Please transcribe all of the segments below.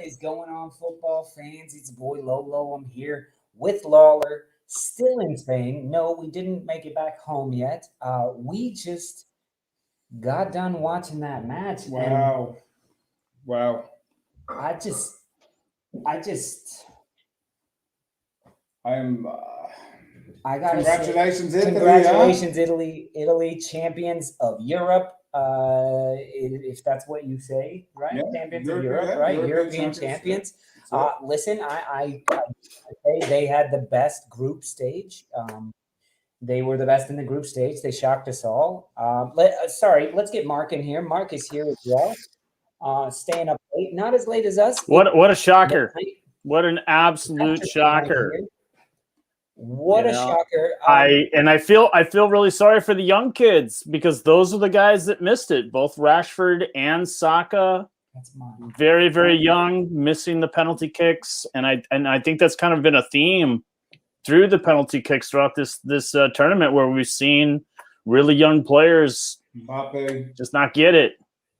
is going on, football fans? It's boy Lolo. I'm here with Lawler, still in Spain. No, we didn't make it back home yet. We just got done watching that match. Wow. Wow. I just, I'm. I gotta Congratulations, say, Italy. congratulations, Italy, champions of Europe. If that's what you say, right? Yeah, Champions of Europe, right? European champions. Listen, I say they had the best group stage. They were the best in the group stage. They shocked us all. Let's get Mark in here. Mark is here as well. Staying up late, not as late as us. What a shocker! What an absolute shocker! What a shocker! I feel really sorry for the young kids because those are the guys that missed it. Both Rashford and Saka, very very young, missing the penalty kicks, and I think that's kind of been a theme through the penalty kicks throughout this tournament where we've seen really young players Mbappe just not get it.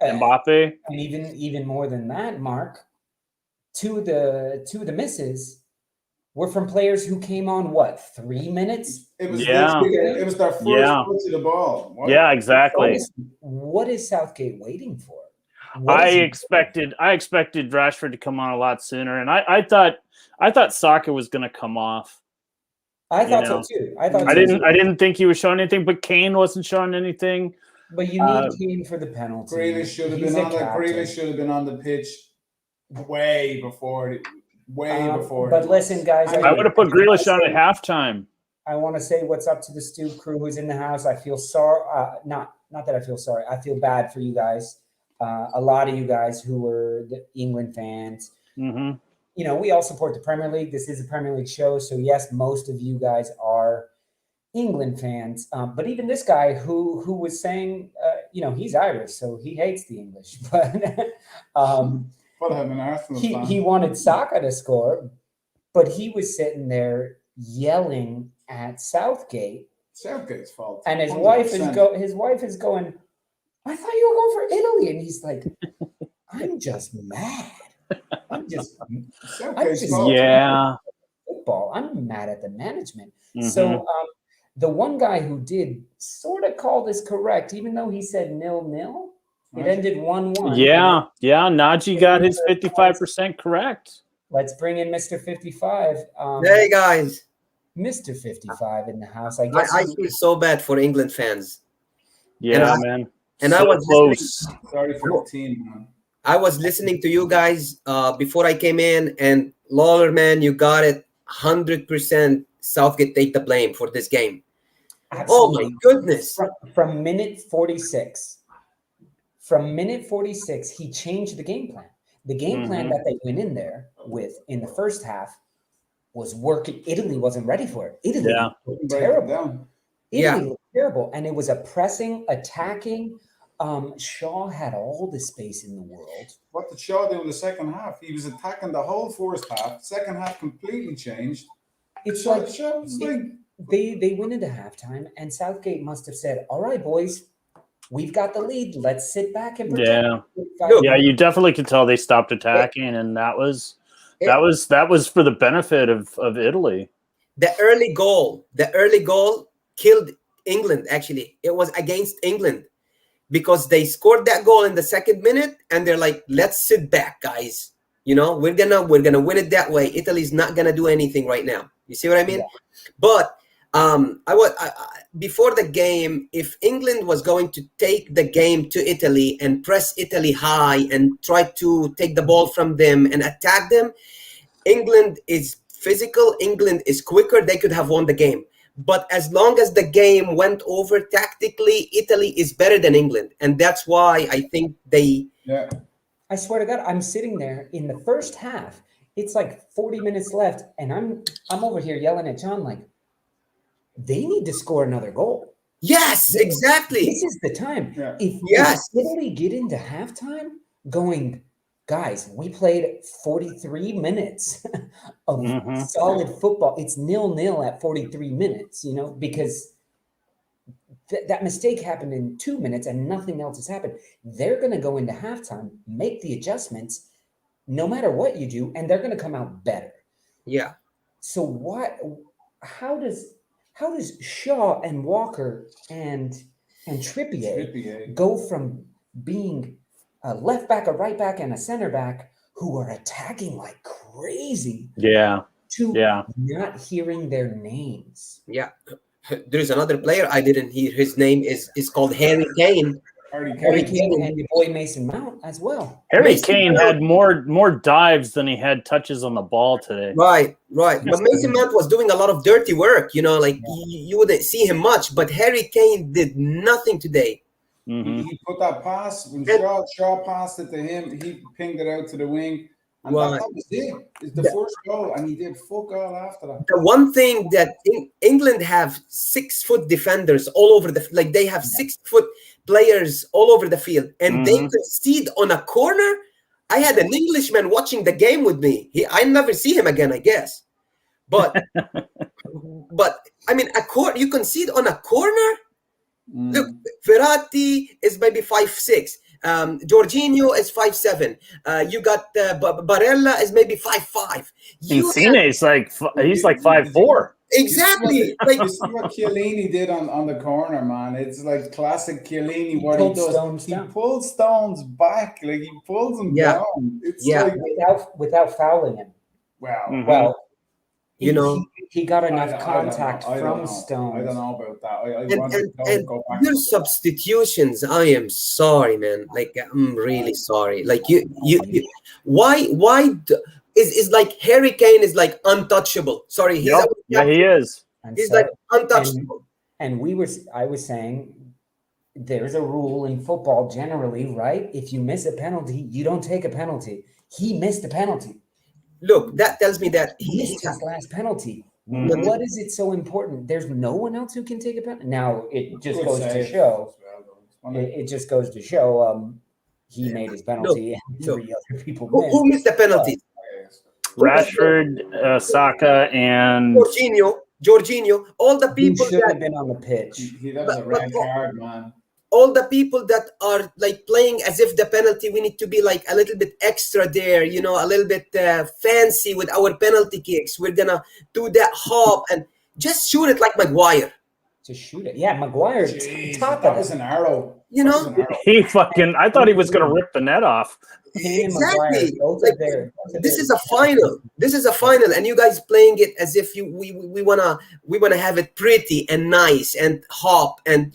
Mbappe, and even more than that, Mark. Two of the misses were from players who came on 3 minutes? It was their first touch of the ball. Yeah, exactly. What is Southgate waiting for? I expected Rashford to come on a lot sooner, and I thought Saka was going to come off. I thought so too. I didn't think he was showing anything, but Kane wasn't showing anything. But you need Kane for the penalty. Grealish should have been on the pitch way before. But listen, guys, I would have put Grealish on at halftime. I want to say what's up to the Stoop crew who's in the house. I feel sorry. Not that I feel sorry. I feel bad for you guys. A lot of you guys who were the England fans. Mm-hmm. You know, we all support the Premier League. This is a Premier League show. So, yes, most of you guys are England fans. But even this guy who was saying, he's Irish, so he hates the English. But he wanted Saka to score, but he was sitting there yelling at Southgate. Southgate's fault. And his wife is going, I thought you were going for Italy. And he's like, I'm just mad. I'm just football. I'm mad at the management. Mm-hmm. So the one guy who did sort of call this correct, even though he said 0-0, it ended 1-1. Yeah. Najee got his 55% correct. Let's bring in Mr. 55. Hey guys, Mr. 55 in the house. I feel so bad for England fans. Yeah, man. And so I was close. Sorry for the team, man. I was listening to you guys before I came in, and Lawler, man, you got it 100%. Southgate take the blame for this game. Absolutely. Oh my goodness! From minute 46. From minute 46, he changed the game plan. The game plan that they went in there with in the first half was working. Italy wasn't ready for it. Italy looked terrible. Italy looked terrible. And it was a pressing, attacking. Shaw had all the space in the world. What did Shaw do in the second half? He was attacking the whole first half. Second half completely changed. It's they went into halftime, and Southgate must have said, all right, boys, we've got the lead. Let's sit back and pretend. Yeah, you definitely could tell they stopped attacking, and that was for the benefit of Italy. The early goal killed England. Actually, it was against England because they scored that goal in the second minute, and they're like, "Let's sit back, guys. We're gonna win it that way. Italy's not gonna do anything right now." You see what I mean? Yeah. But before the game, if England was going to take the game to Italy and press Italy high and try to take the ball from them and attack them, England is physical. England is quicker. They could have won the game. But as long as the game went over tactically, Italy is better than England. And that's why I think they... Yeah. I swear to God, I'm sitting there in the first half. It's like 40 minutes left, and I'm over here yelling at John like, they need to score another goal. Yes, exactly. This is the time. Yeah. If Italy get into halftime going, guys, we played 43 minutes of solid football. It's 0-0 at 43 minutes, because that mistake happened in 2 minutes and nothing else has happened. They're going to go into halftime, make the adjustments, no matter what you do, and they're going to come out better. Yeah. So how does Shaw and Walker and Trippier go from being a left back, a right back, and a center back who are attacking like crazy to not hearing their names? Yeah. There's another player I didn't hear. His name is called Harry Kane. Harry Kane and your boy Mason Mount as well. Harry Kane had more dives than he had touches on the ball today. Right. But Mason Mount was doing a lot of dirty work, like you wouldn't see him much, but Harry Kane did nothing today. Mm-hmm. He put that pass, when Shaw passed it to him, he pinged it out to the wing. And that was it. It's the first goal, and he did fuck all after that. The one thing that England have 6-foot defenders all over they have 6-foot players all over the field, and they concede on a corner. I had an Englishman watching the game with me. I never see him again, I guess. But I mean, you concede on a corner. Look, Verratti is maybe 5'6". Jorginho is 5'7". You got Barella is maybe 5'5". Insigne is he's like 5'4". Exactly. You see what Chiellini did on the corner, man. It's like classic Chiellini. What he does, he pulls stones back, like he pulls them down. It's like without fouling him. Well, he got enough contact from Stones. I don't know about that. And go back. Your substitutions, I am sorry, man. Like, I'm really sorry. Like, why is like Harry Kane is like untouchable. Sorry, he is. He's like untouchable. And I was saying, there's a rule in football generally, right? If you miss a penalty, you don't take a penalty. He missed a penalty. Look, that tells me that he missed his last penalty. What is it so important? There's no one else who can take a penalty. Now it just goes to show. It just goes to show. He made his penalty, and 3 other people missed. Who missed the penalty? Rashford, Saka, and Jorginho. All the people should have been on the pitch. That was a red card, man. All the people that are like playing as if the penalty, we need to be like a little bit extra there, a little bit fancy with our penalty kicks. We're gonna do that hop and just shoot it like Maguire. Just shoot it, yeah. Maguire, that was an arrow. He fucking. I thought he was gonna rip the net off. Exactly. This is a final. This is a final, and you guys playing it as if we wanna have it pretty and nice and hop and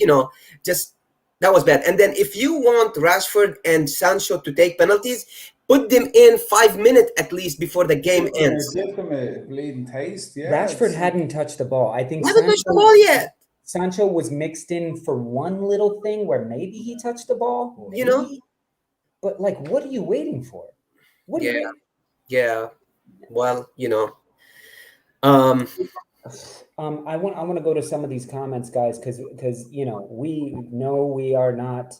just. That was bad. And then if you want Rashford and Sancho to take penalties, put them in 5 minutes at least before the game ends. Give them a bleeding taste. Yeah, Rashford hadn't touched the ball. I think hasn't touched the ball yet. Sancho was mixed in for one little thing where maybe he touched the ball. Maybe. But like, what are you waiting for? What? Yeah. Well, I want to go to some of these comments, guys, because we know we are not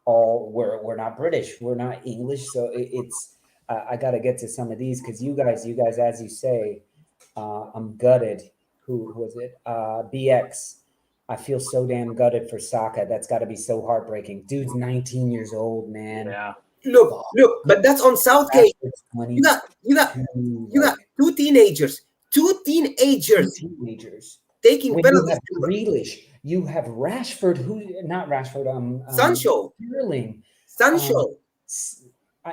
we're not British, we're not English, so it's I got to get to some of these because you guys, as you say, I'm gutted. Who was it? BX. I feel so damn gutted for Saka. That's got to be so heartbreaking. Dude's 19 years old, man. Yeah. Look, but that's on Southgate. You got two teenagers. Two teenagers taking penalties. Grealish. You have Rashford, Sancho. Sterling. Sancho.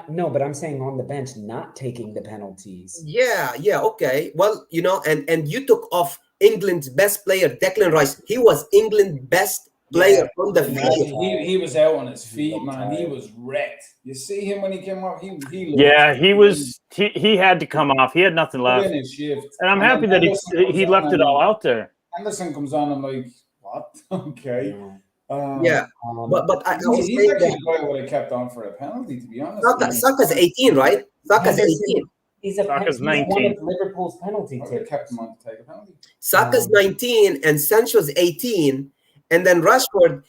No, but I'm saying on the bench, not taking the penalties. Yeah, okay. Well, and you took off England's best player, Declan Rice. He was England's best player on the field. He was out on his feet, man. He was wrecked. You see him when he came off. He had to come off. He had nothing left. And I'm happy that he left it all out there. Anderson comes on. I'm like, what? Okay. But he's actually the guy who would have kept on for a penalty, to be honest. Saka's 18, right? Saka's 18. Saka's 19. One of Liverpool's penalty takers. Kept him on to take a penalty. Saka's 19 and Sancho's 18, and then Rashford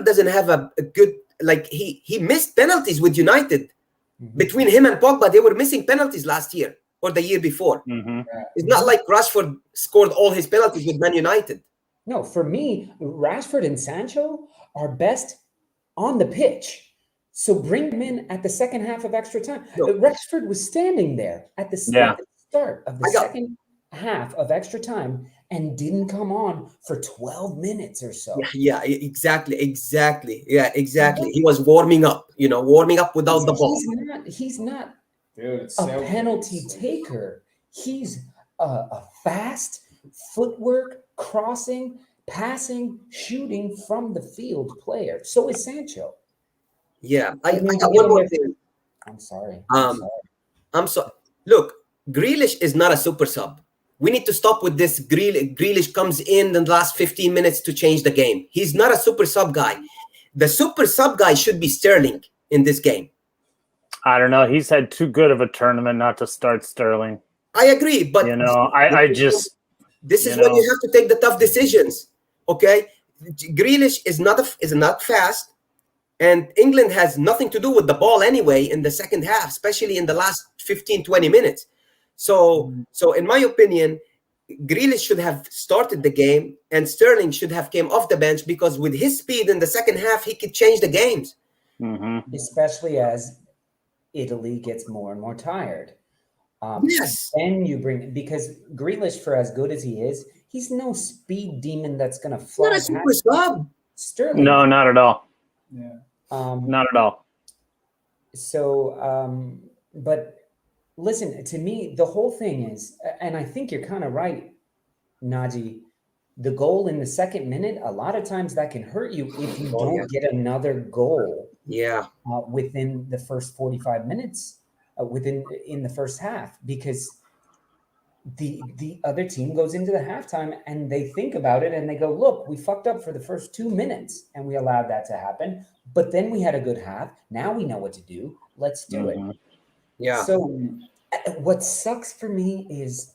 doesn't have a good he missed penalties with United. Between him and Pogba, they were missing penalties last year or the year before. It's not like Rashford scored all his penalties with Man United. No, for me, Rashford and Sancho are best on the pitch. So bring him in at the second half of extra time. No. Rexford was standing there at the start of the second half of extra time and didn't come on for 12 minutes or so. Yeah, exactly. Yeah, exactly. He was warming up, warming up without the ball. He's not a penalty taker. He's a fast footwork, crossing, passing, shooting from the field player. So is Sancho. Yeah, I got one more thing. I'm sorry. I'm sorry. Look, Grealish is not a super sub. We need to stop with this. Grealish comes in the last 15 minutes to change the game. He's not a super sub guy. The super sub guy should be Sterling in this game. I don't know. He's had too good of a tournament not to start Sterling. I agree, but this is when you have to take the tough decisions. Okay, Grealish is not fast. And England has nothing to do with the ball anyway in the second half, especially in the last 15, 20 minutes. So in my opinion, Grealish should have started the game and Sterling should have came off the bench because with his speed in the second half, he could change the games. Mm-hmm. Especially as Italy gets more and more tired. Yes. Then you because Grealish, for as good as he is, he's no speed demon that's going to fly. Not a super sub. Sterling. No, not at all. Yeah. Not at all. So, but listen, to me, the whole thing is, and I think you're kind of right, Naji, the goal in the second minute, a lot of times that can hurt you if you don't get another goal within the first 45 minutes, in the first half, because the other team goes into the halftime and they think about it and they go, look, we fucked up for the first 2 minutes and we allowed that to happen. But then we had a good half. Now we know what to do. Let's do it. Yeah. So what sucks for me is,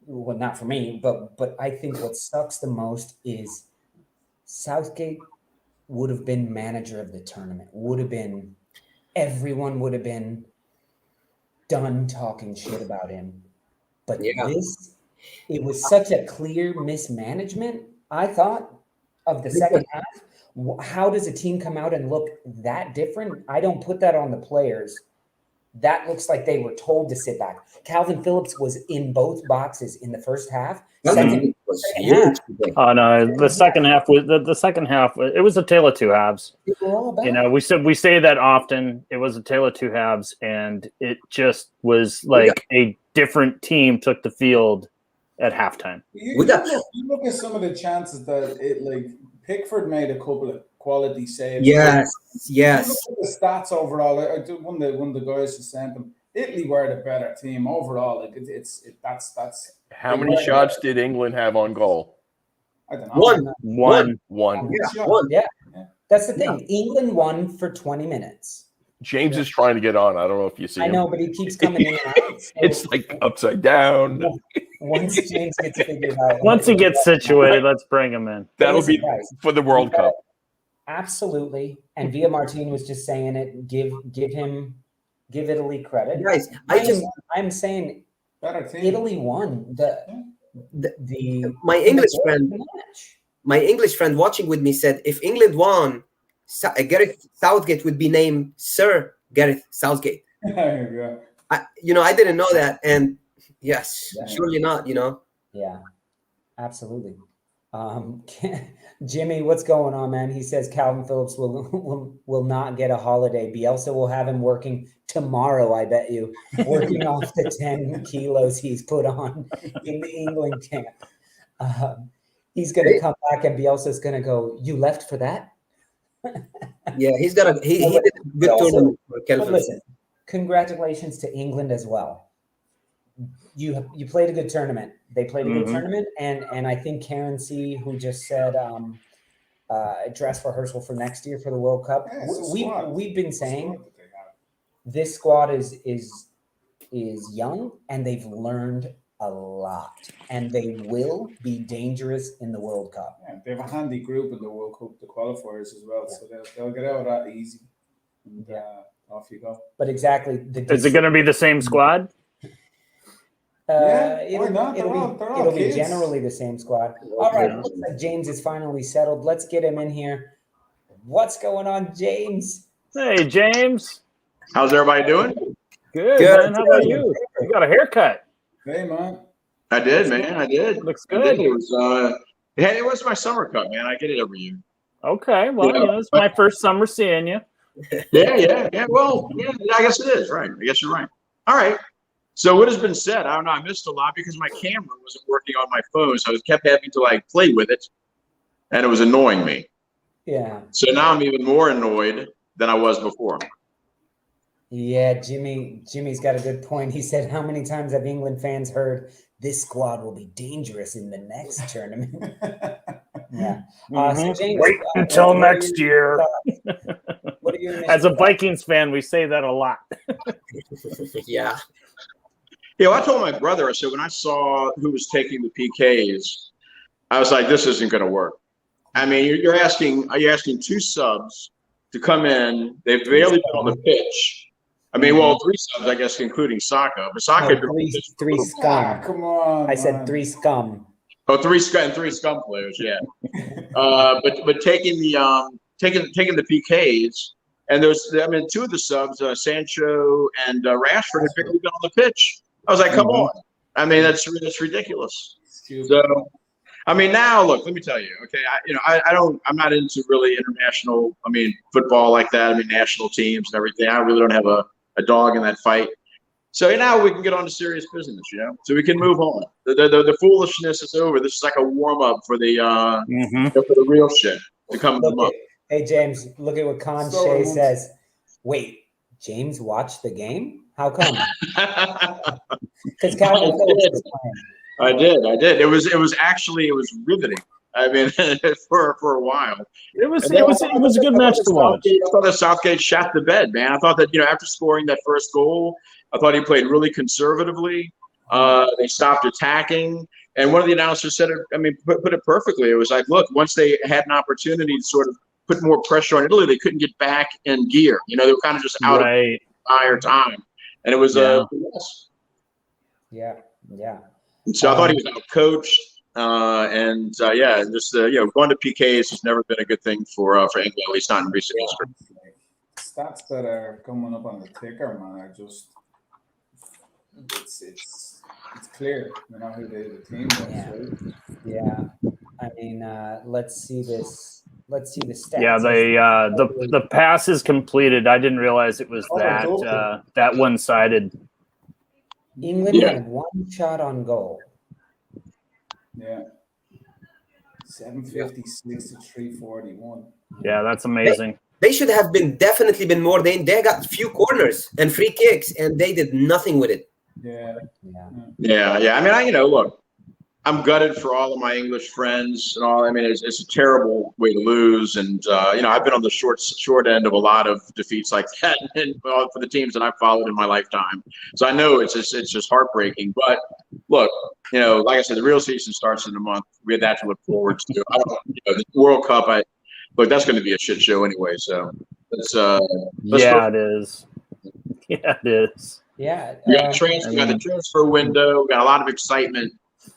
well, not for me, but I think what sucks the most is Southgate would have been manager of the tournament, everyone would have been done talking shit about him. But it was such a clear mismanagement, I thought, of the second half. How does a team come out and look that different? I don't put that on the players. That looks like they were told to sit back. Calvin Phillips was in both boxes in the first half. Oh no, the second half was the second half. It was a tale of two halves. We say that often. It was a tale of two halves, and it just was like a different team took the field at halftime. You look at some of the chances that Pickford made a couple of quality saves. Yes. Look at the stats overall. One of the guys who sent them. Italy were the better team overall. That's. How many shots did England have on goal? I don't know. One. Yeah. That's the thing. England won for 20 minutes. James is trying to get on. I don't know if you see him. I know, but he keeps coming in and out. So it's like upside down. Once James gets figured out. Once he gets situated, let's bring him in. That'll be for the World Cup. Absolutely. And Via Martin was just saying it. Give Italy credit. Guys, I'm saying better team. Italy won my English friend watching with me said if England won, Gareth Southgate would be named Sir Gareth Southgate. Yeah. I didn't know that, and surely not. Yeah, absolutely. Jimmy, what's going on, man? He says Calvin Phillips will not get a holiday. Bielsa will have him working tomorrow, I bet you, working off the 10 kilos he's put on in the England camp. He's going to come back and Bielsa's going to go, you left for that? Yeah, he did a good tournament for Calvin. Listen, congratulations to England as well. You played a good tournament. They played a good tournament, and I think Karen C, who just said dress rehearsal for next year for the World Cup. We've been saying this squad is young and they've learned a lot, and they will be dangerous in the World Cup. Yeah, they have a handy group in the World Cup, the qualifiers as well, so they'll get out of that easy. And off you go. But exactly, is it going to be the same squad? It'll be generally the same squad. All right, looks like James is finally settled. Let's get him in here. What's going on, James? Hey, James. How's everybody doing? Good, man. How about you? You got a haircut. Hey, man. I did, man. I did. Looks I good. did. It was hey, it was my summer cut, man. I get it every year. Okay, well, it's my first summer seeing you. Yeah. Well, yeah, I guess it is, right. I guess you're right. All right. So what has been said? I don't know. I missed a lot because my camera wasn't working on my phone, so I kept having to like play with it, and it was annoying me. Yeah. So now I'm even more annoyed than I was before. Yeah, Jimmy's got a good point. He said, how many times have England fans heard this squad will be dangerous in the next tournament? Yeah. So James, wait until next year. What are your As a Vikings fan, we say that a lot. Yeah. Yeah, well, I told my brother, I said, when I saw who was taking the PKs, I was like, this isn't going to work. I mean, you're asking two subs to come in. They've barely been on the pitch. I mean, well, 3 subs, I guess, including Saka. But Saka three scum. Come on. I said 3 scum. Oh, 3 scum players, yeah. But taking the PKs, and there's 2 of the subs, Sancho and Rashford, have barely been on the pitch. I was like, come on. I mean, that's ridiculous. So, I mean, now look, let me tell you, okay, I'm not into really international, football like that. National teams and everything. I really don't have a dog in that fight. So now we can get on to serious business, so we can move on. The foolishness is over. This is like a warm up for the for the real shit to come up. Hey, James, look at what Con Shea says. Wait, James watched the game? How come? Because Calvin Phillips was playing. I did. It was riveting. For a while. It was a good match to watch. I thought that Southgate shot the bed, man. I thought that, after scoring that first goal, I thought he played really conservatively. They stopped attacking. And one of the announcers said it, put it perfectly. It was like, look, once they had an opportunity to sort of put more pressure on Italy, they couldn't get back in gear. They were kind of just out of the entire time. And it was a mess. Yeah. So I thought he was out-coached. Going to PKs has never been a good thing for England, at least not in recent history. Stats that are coming up on the ticker, man, are just it's clear, who the team was. Right? Yeah. Let's see this. Let's see the stats. Yeah, the pass is completed. I didn't realize it was that one-sided. England had 1 shot on goal. Yeah. 756 to 341. Yeah, that's amazing. They should have definitely been more. They got few corners and free kicks, and they did nothing with it. Yeah. Look, I'm gutted for all of my English friends and all. It's a terrible way to lose, and I've been on the short end of a lot of defeats like that, and for the teams that I've followed in my lifetime. So I know it's just heartbreaking. But look, like I said, the real season starts in a month. We have that to look forward to. The World Cup, that's going to be a shit show anyway. So it is. Yeah, it is. Yeah. We got the transfer window. We got a lot of excitement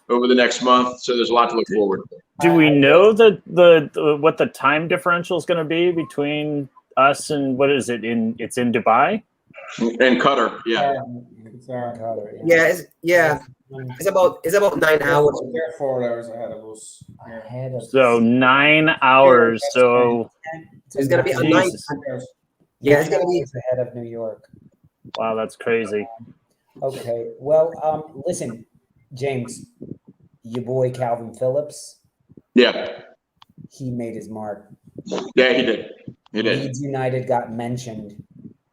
over the next month, so there's a lot to look forward to. Do we know what the time differential is going to be between us and what is it it's in Dubai? In Qatar, yeah. It's Qatar, It's about 9 hours. They're 4 hours ahead of us. So 9 hours. So it's going to be a 9. Yeah, it's going to be ahead of New York. Wow, that's crazy. Okay, well, listen, James, your boy Calvin Phillips. Yeah. He made his mark. Yeah, he did. Leeds United got mentioned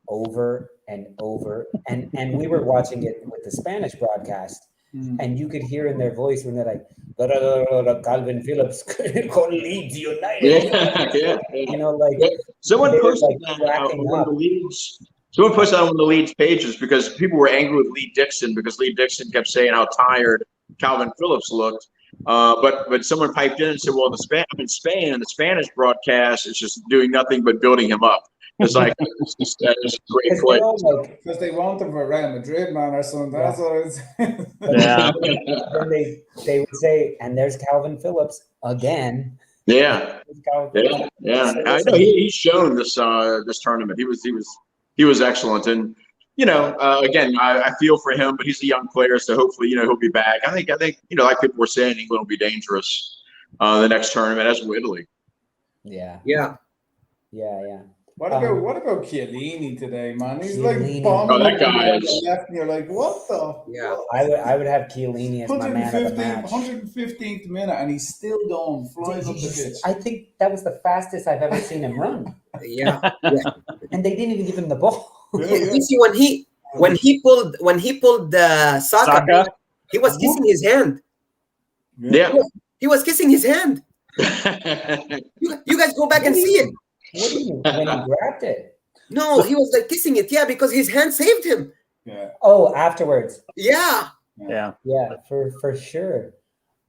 over and over, and we were watching it with the Spanish broadcast, and you could hear in their voice when they're like, Calvin Phillips called Leeds United. Yeah. Someone posted that on one of the Leeds. Someone posted on one of the Leeds pages because people were angry with Lee Dixon because Lee Dixon kept saying how tired Calvin Phillips looked. But someone piped in and said, well, in Spain, and the Spanish broadcast is just doing nothing but building him up. It's like it's just a great play. Because they want him for Real Madrid, man, or something. That's what it's. Yeah. Then they would say, and there's Calvin Phillips again. Yeah. I know he's shown this this tournament. He was excellent, and again, I feel for him, but he's a young player, so hopefully he'll be back. I think like people were saying, England will be dangerous the next tournament, as will Italy. Yeah. What about Chiellini today, man? He's Chiellini. like bombing that guy the left, and you're like, what the? Yeah. I would have Chiellini as my man of the match. 115th minute, and he's still going flying up the pitch. I think that was the fastest I've ever seen him run. Yeah. And they didn't even give him the ball. You see, when he pulled the Saka, he was kissing his hand. Yeah. He was kissing his hand. You guys go back and see it. What do you mean? When he grabbed it? No, he was like kissing it. Yeah, because his hand saved him. Yeah. Oh, afterwards. Yeah. For sure.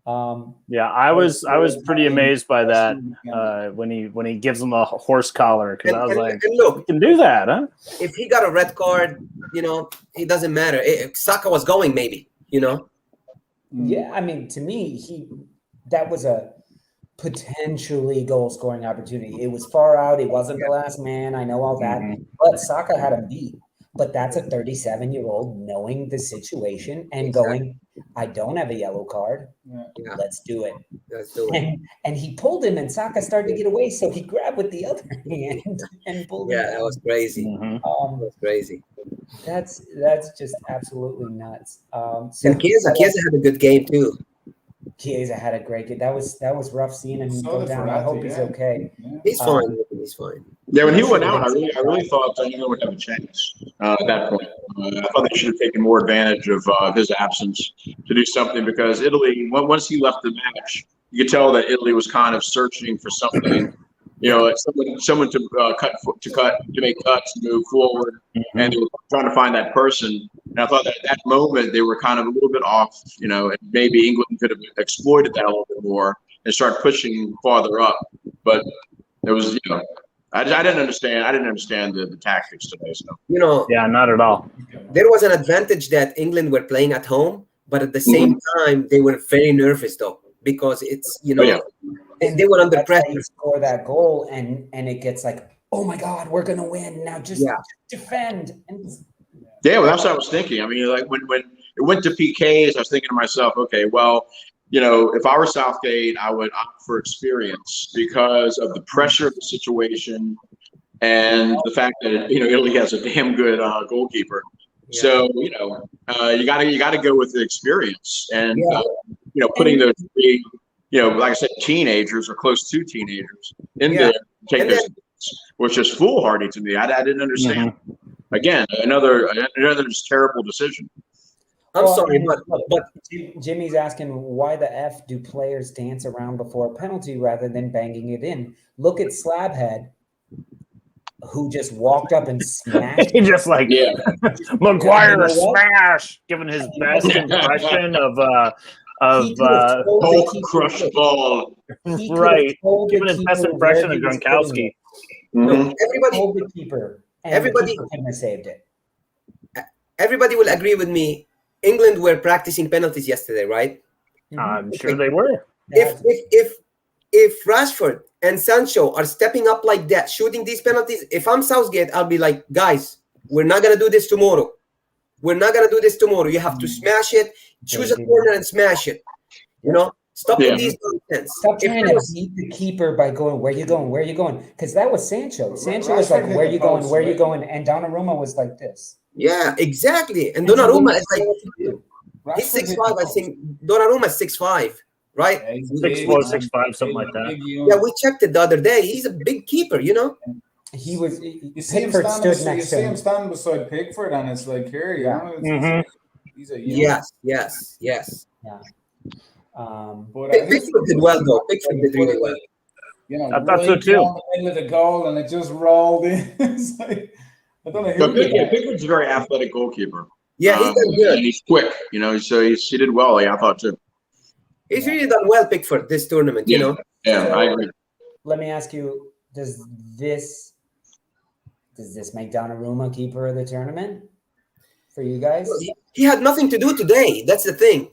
I was pretty amazed by that when he gives him a horse collar, because I was like, look, you can do that, huh? If he got a red card, it doesn't matter. Saka was going, maybe, Yeah, I mean, to me, that was a potentially goal-scoring opportunity. It was far out. It wasn't the last man. I know all that. But Saka had him beat. But that's a 37-year-old knowing the situation and going, I don't have a yellow card. Yeah. Let's do it. Let's do it. And he pulled him, and Saka started to get away, so he grabbed with the other hand and pulled him. Yeah, that was crazy. That was crazy. That's just absolutely nuts. And Chiesa had a good game too. Chiesa had a great game. That was rough seeing him go down. I hope he's okay. He's fine. He's fine. Yeah, when he went out, I really thought England would have a chance at that point. I thought they should have taken more advantage of his absence to do something, because Italy, once he left the match, you could tell that Italy was kind of searching for something. Someone to make cuts, to move forward, and they were trying to find that person. And I thought that at that moment they were kind of a little bit off, and maybe England could have exploited that a little bit more and start pushing farther up. But it was, I didn't understand. I didn't understand the tactics today. So not at all. There was an advantage that England were playing at home, but at the same time they were very nervous though, because it's and they were under pressure to score that goal, and it gets like, oh my God, we're gonna win now. Just defend. Well, that's what I was thinking. I mean, like when it went to PKs, I was thinking to myself, okay, well, if I were Southgate, I would opt for experience because of the pressure of the situation and the fact that Italy has a damn good goalkeeper. Yeah. So you got to go with the experience, and putting those three, like I said, teenagers or close to teenagers in there, take this, which is foolhardy to me. I didn't understand. Again, another just terrible decision. I'm sorry, but Jimmy's asking, why the F do players dance around before a penalty rather than banging it in? Look at Slabhead, who just walked up and smashed. He just Maguire smash, giving his best impression of Hulk crushed ball. Right, giving his best impression of Gronkowski. Everybody told the keeper. Everybody couldn't have saved it. Everybody will agree with me. England were practicing penalties yesterday, right? I'm sure they were. If Rashford and Sancho are stepping up like that, shooting these penalties, if I'm Southgate, I'll be like, guys, we're not gonna do this tomorrow. We're not gonna do this tomorrow. You have to smash it, choose a corner and smash it. Stop with these nonsense. Stop trying to beat the keeper by going, where you going? Where you going? Because that was Sancho. Sancho was like, where you going? Where you going? And Donnarumma was like this. Yeah, exactly. And Donnarumma is like, he's 6'5". I think Donnarumma is 6'5", right? 6'4", 6'5", something like that. Yeah, we checked it the other day. He's a big keeper, He was. You see him stand beside Pickford, and it's like, here, he's a yes. Yeah. Pickford did well, though. Pickford did really well. I thought so too. In the middle of the goal, and it just rolled in. It's like, I don't know. Pickford's a very athletic goalkeeper. Yeah, he's done good. And he's quick, so he did well. I thought too. He's really done well, Pickford, this tournament. Yeah, I agree. Let me ask you: Does this make Donnarumma keeper of the tournament for you guys? He had nothing to do today. That's the thing.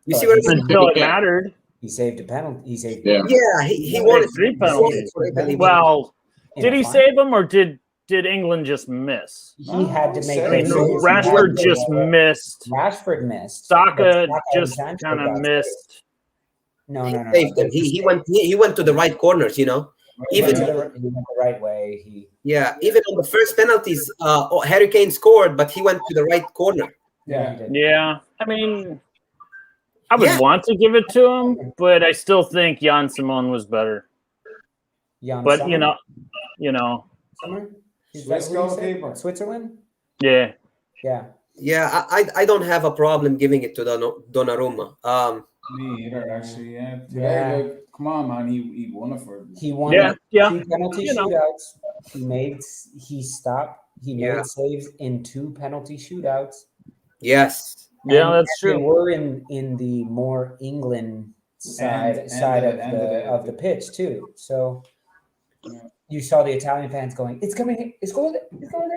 You see what I mean? Until it mattered. He saved a penalty. He saved. Yeah. Yeah, he wanted 3 penalties. Italy. Well, in did a he final. save them or did England just miss? He had to make. I mean, those saves. Rashford just missed. Rashford missed. Saka but just and Sancho kind of got missed. No. Saved them. He went to the right corners, you know. He Even went the right way. even on the first penalties, Harry Kane scored, but he went to the right corner. Yeah, he did. Yeah, I mean, I would want to give it to him, but I still think Jan Simon was better. But Sommer? you know. Sommer? Swiss goalkeeper. Switzerland? Yeah. Yeah. Yeah, I don't have a problem giving it to Donnarumma. Me either, actually. Yeah. Today, like, come on, man. He won it for. He won 2 penalty shootouts. He made saves in 2 penalty shootouts. Yes. Yeah, that's true. They were in the more England side of the pitch too. So you saw the Italian fans going, "It's coming! It's going! It's going!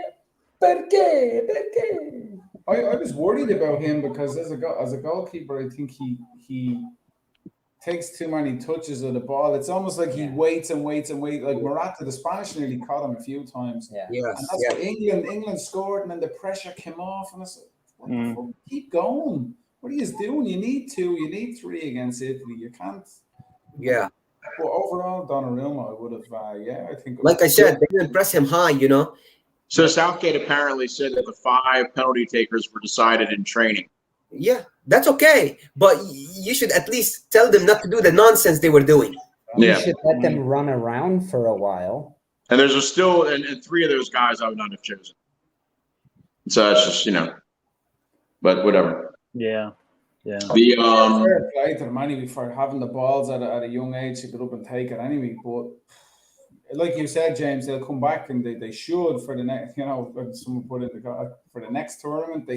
Perché? Perché?" I was worried about him because as a goalkeeper, I think he takes too many touches of the ball. It's almost like he waits and waits and waits. Like Morata, the Spanish nearly caught him a few times. Yeah. Yes. And that's what England scored, and then the pressure came off, and I said, "What the fuck? Keep going. What are you doing? You need 2, you need 3 against Italy. You can't." Yeah. But overall, Donnarumma, I would have. I think. Like I said, they didn't press him high, you know. So Southgate apparently said that the 5 penalty takers were decided in training. Yeah, that's okay, but you should at least tell them not to do the nonsense they were doing. You should let them run around for a while. And there's still, and 3 of those guys I would not have chosen. So it's just, but whatever. Yeah. Yeah. Fair play to them anyway for having the balls at a young age to get up and take it anyway. But like you said, James, they'll come back and they should for the next. When someone put it for the next tournament,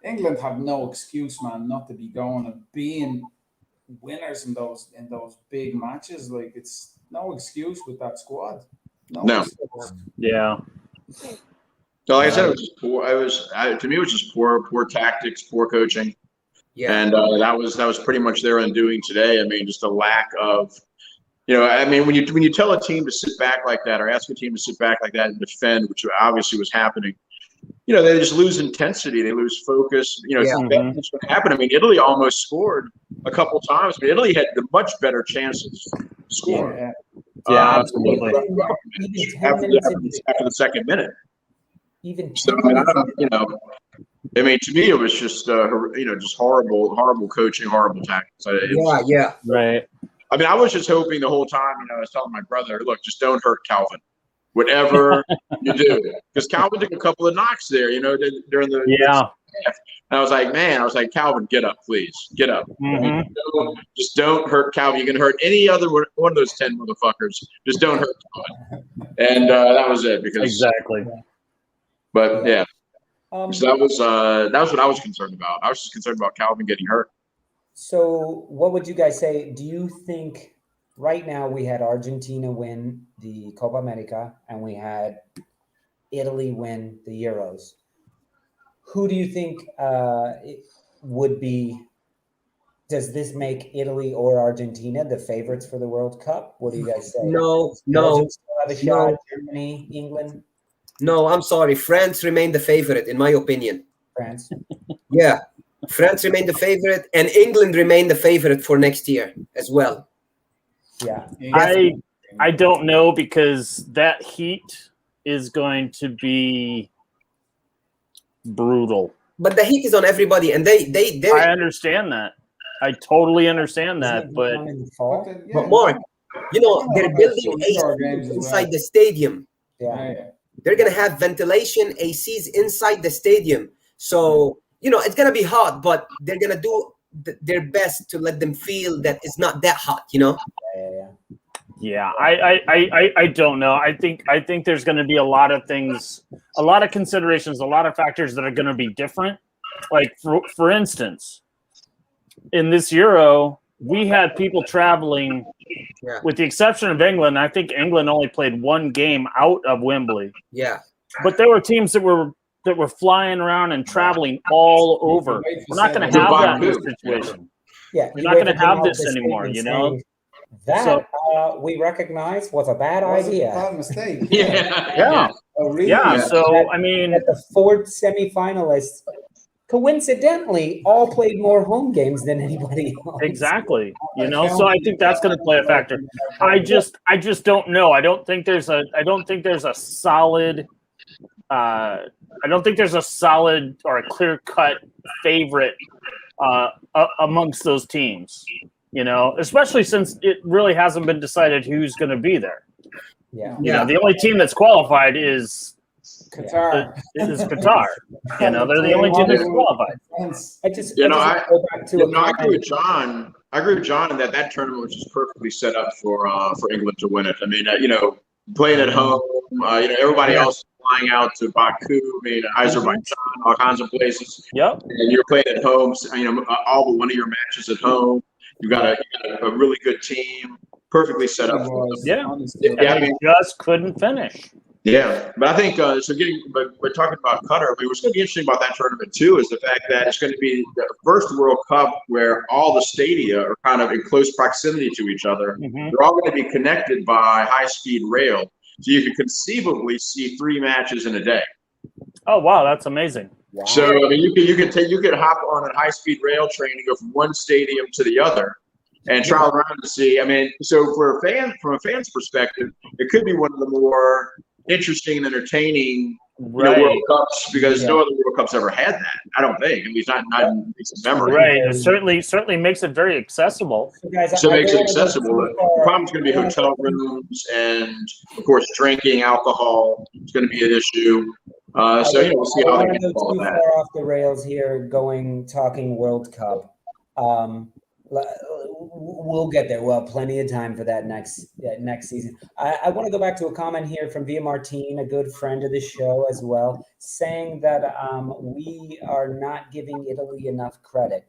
England have no excuse, man, not to be going and being winners in those big matches. Like it's no excuse with that squad. No. Excuse. Yeah. So like I said, it was just poor. To me, it was just poor tactics, poor coaching. Yeah. And that was pretty much their undoing today. I mean, just a lack of, when you tell a team to sit back like that or ask a team to sit back like that and defend, which obviously was happening, they just lose intensity. They lose focus. That's what happened. I mean, Italy almost scored a couple times. I mean, Italy had the much better chances to score. Yeah, absolutely. After the second minute. Even so, I mean, to me, it was just, just horrible coaching, horrible tactics. Right. I mean, I was just hoping the whole time, I was telling my brother, look, just don't hurt Calvin, whatever you do. Because Calvin took a couple of knocks there, during the half. And I was like, Calvin, get up, please. Get up. Mm-hmm. Just don't hurt Calvin. You can hurt any other one of those 10 motherfuckers. Just don't hurt Calvin. And that was it. Exactly. But, yeah. So that was what I was concerned about. I was just concerned about Calvin getting hurt. So what would you guys say? Do you think right now we had Argentina win the Copa America and we had Italy win the Euros? Who do you think it would be? Does this make Italy or Argentina the favorites for the World Cup? What do you guys say? No. Still have a shot. Germany, England. No, I'm sorry. France remained the favorite, in my opinion. France. Yeah. France remained the favorite, and England remained the favorite for next year as well. Yeah. I don't know, because that heat is going to be brutal. But the heat is on everybody, and they I understand that. I totally understand that, but Mark, they're building ACs inside the stadium. Yeah. They're gonna have ventilation, ACs inside the stadium. So it's gonna be hot, but they're gonna do their best to let them feel that it's not that hot. Yeah, I don't know. I think there's going to be a lot of things, a lot of considerations, a lot of factors that are going to be different. Like for instance, in this Euro, we had people traveling, with the exception of England. I think England only played 1 game out of Wembley. Yeah, but there were teams that were flying around and traveling all over. We're not going to have that in this situation. Yeah, We're not going to have this anymore, you know? That we recognize was a bad idea. A bad mistake. Yeah. Oh, really? Yeah. So, I mean, that the 4 semifinalists coincidentally all played more home games than anybody else. Exactly. You know, so I think that's going to play a factor. I just don't know. I don't think there's a solid or a clear-cut favorite amongst those teams, you know, especially since it really hasn't been decided who's going to be there. Yeah. You know, the only team that's qualified is Qatar. Qatar. You know, they're the only team that's qualified. I agree with John. I agree with John in that tournament was just perfectly set up for England to win it. I mean, you know, playing at home, you know, everybody else is flying out to Baku, I mean, Azerbaijan, all kinds of places. Yep. And you're playing at home, you know, all but one of your matches at home. You got a really good team, perfectly set up. Yeah. I mean, just couldn't finish. Yeah, but I think but we're talking about Qatar. I mean, what's going to be interesting about that tournament too is the fact that it's going to be the first World Cup where all the stadia are kind of in close proximity to each other. They're all going to be connected by high-speed rail, so you could conceivably see 3 matches in a day. Oh wow, that's amazing! Wow. So I mean, you could hop on a high-speed rail train and go from one stadium to the other. And travel around to see. I mean, so from a fan's perspective, it could be one of the more interesting and entertaining World Cups because no other World Cups ever had that. I don't think. At least not in recent memory. Right. It certainly makes it very accessible. So it makes it accessible. The problem's going to be hotel rooms and, of course, drinking alcohol is going to be an issue. So we'll see how they get all that. Far off the rails here, talking World Cup. We'll get there. We'll have plenty of time for that next season. I want to go back to a comment here from Via Martin, a good friend of the show as well, saying that we are not giving Italy enough credit.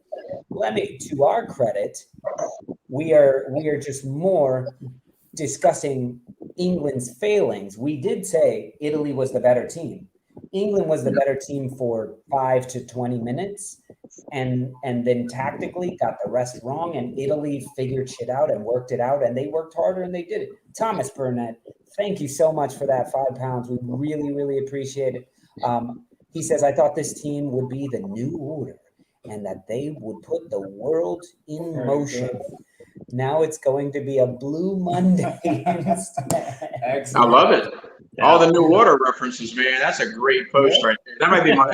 To our credit, we are just more discussing England's failings. We did say Italy was the better team. England was the better team for 5 to 20 minutes and then tactically got the rest wrong, and Italy figured shit out and worked it out, and they worked harder and they did it. Thomas Burnett, thank you so much for that £5. We really, really appreciate it. He says, I thought this team would be the new order and that they would put the world in motion. Now it's going to be a Blue Monday instead. I love it. Yeah. All the New Order references, man. That's a great post right there. That might be my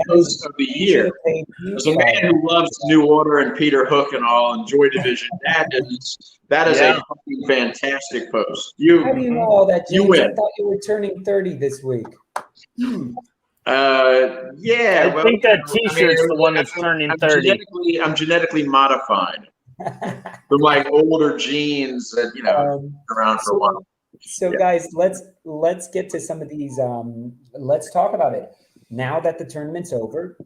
post of the year. As a man who loves New Order and Peter Hook and all, and Joy Division, that is a fucking fantastic post. How do you know all that, James? You win. I thought you were turning 30 this week. Yeah. I think that T-shirt's the one that's turning 30. I'm genetically modified from like older genes that around for a while. So guys, let's get to some of these. Let's talk about it. Now that the tournament's over,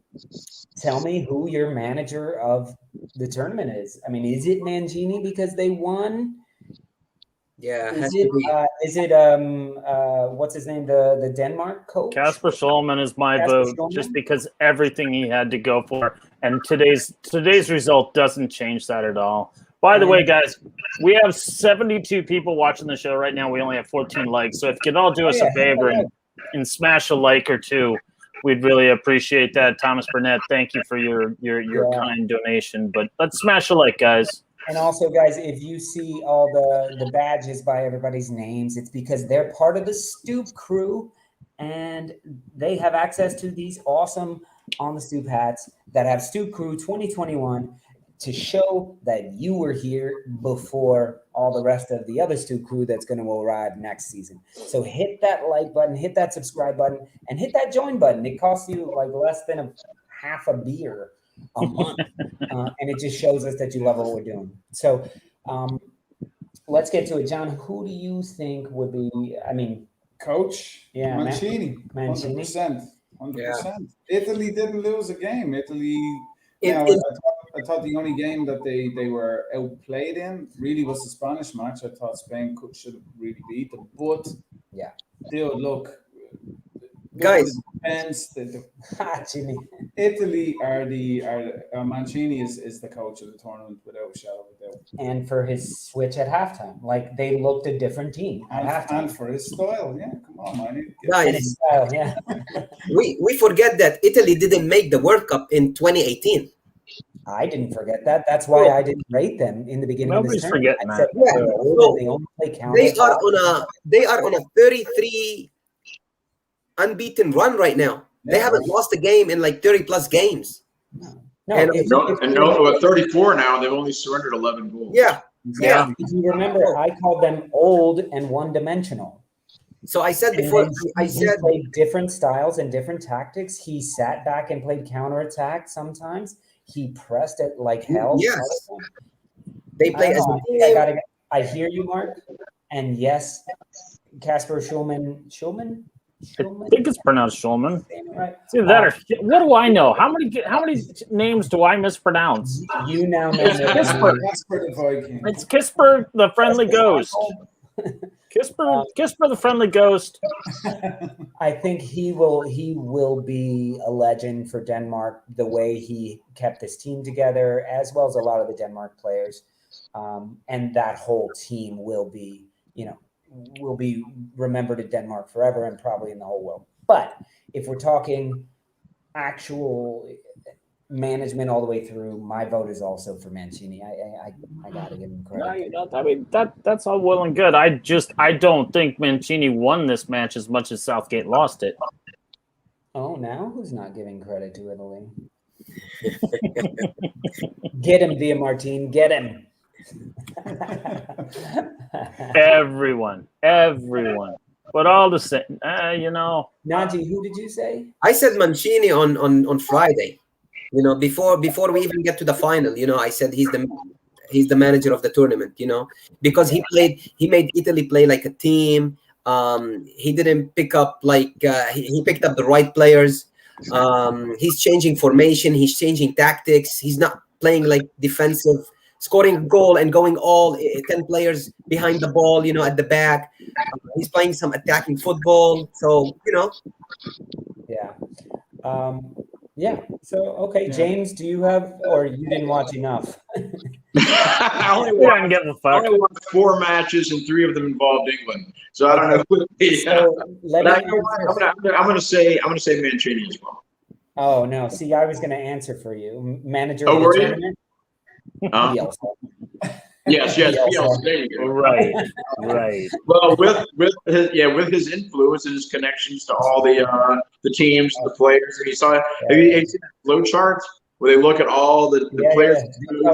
tell me who your manager of the tournament is. I mean, is it Mangini because they won? Yeah. Is it what's his name? The Denmark coach? Kasper Solomon is my vote, just because everything he had to go for, and today's result doesn't change that at all. By the way, guys, we have 72 people watching the show right now. We only have 14 likes. So if you could all do us a favor and smash a like or two, we'd really appreciate that. Thomas Burnett, thank you for your kind donation. But let's smash a like, guys. And also, guys, if you see all the badges by everybody's names, it's because they're part of the Stoop crew, and they have access to these awesome On the Stoop hats that have Stoop Crew 2021. To show that you were here before all the rest of the other Stoop crew that's going to arrive next season. So hit that like button, hit that subscribe button, and hit that join button. It costs you like less than half a beer a month, and it just shows us that you love what we're doing. So let's get to it. John, who do you think would be, coach? Yeah, Mancini. 100%. Yeah. Italy didn't lose a game. Italy... I thought the only game that they were outplayed in really was the Spanish match. I thought Spain should have really beat them. But, dude, look, Guys, Jimmy. Italy Mancini is the coach of the tournament without a shadow of a doubt. And for his switch at halftime, like they looked a different team at halftime. And for his style, yeah. Come on, man. Guys, and his style, yeah. we forget that Italy didn't make the World Cup in 2018. I didn't forget that. That's why I didn't rate them in the beginning Nobody's of this tournament. forgetting I said, that. they're old and they only play counter. They are on a 33 unbeaten run right now. They haven't lost a game in like 30 plus games. At 34 now, they've only surrendered 11 goals. Yeah. Yeah. If you remember, I called them old and one-dimensional. So I said before, he played different styles and different tactics. He sat back and played counterattack sometimes. He pressed it like hell. Yes. They play as a team. I hear you, Mark. And yes, Kasper Schulman. I think it's pronounced Schulman. Right. See that or what do I know? How many names do I mispronounce? You now know. Kisper. It's Kisper, the friendly ghost. Kisper, the friendly ghost. I think he will be a legend for Denmark. The way he kept this team together, as well as a lot of the Denmark players, and that whole team will be remembered in Denmark forever and probably in the whole world. But if we're talking actual management all the way through, my vote is also for Mancini. I gotta give him credit. I mean that's all well and good. I don't think Mancini won this match as much as Southgate lost it. Oh, now who's not giving credit to Italy? Get him, Via Martin. Get him. Everyone. But all the same, Najee, who did you say? I said Mancini on Friday. Before we even get to the final, I said he's the manager of the tournament. Because he made Italy play like a team. He didn't pick up he picked up the right players. He's changing formation. He's changing tactics. He's not playing like defensive, scoring a goal and going all 10 players behind the ball, at the back. He's playing some attacking football. So, Yeah. Yeah. So, okay, James, do you have, or you didn't watch enough? I only watched 4 matches and 3 of them involved England. So I don't know. I'm going to say Mancini as well. Oh no! See, I was going to answer for you, manager of the tournament. Yes, Bielsa. Right. Well, with his influence and his connections to all the teams, the players, and you saw seen that flow chart where they look at all the players where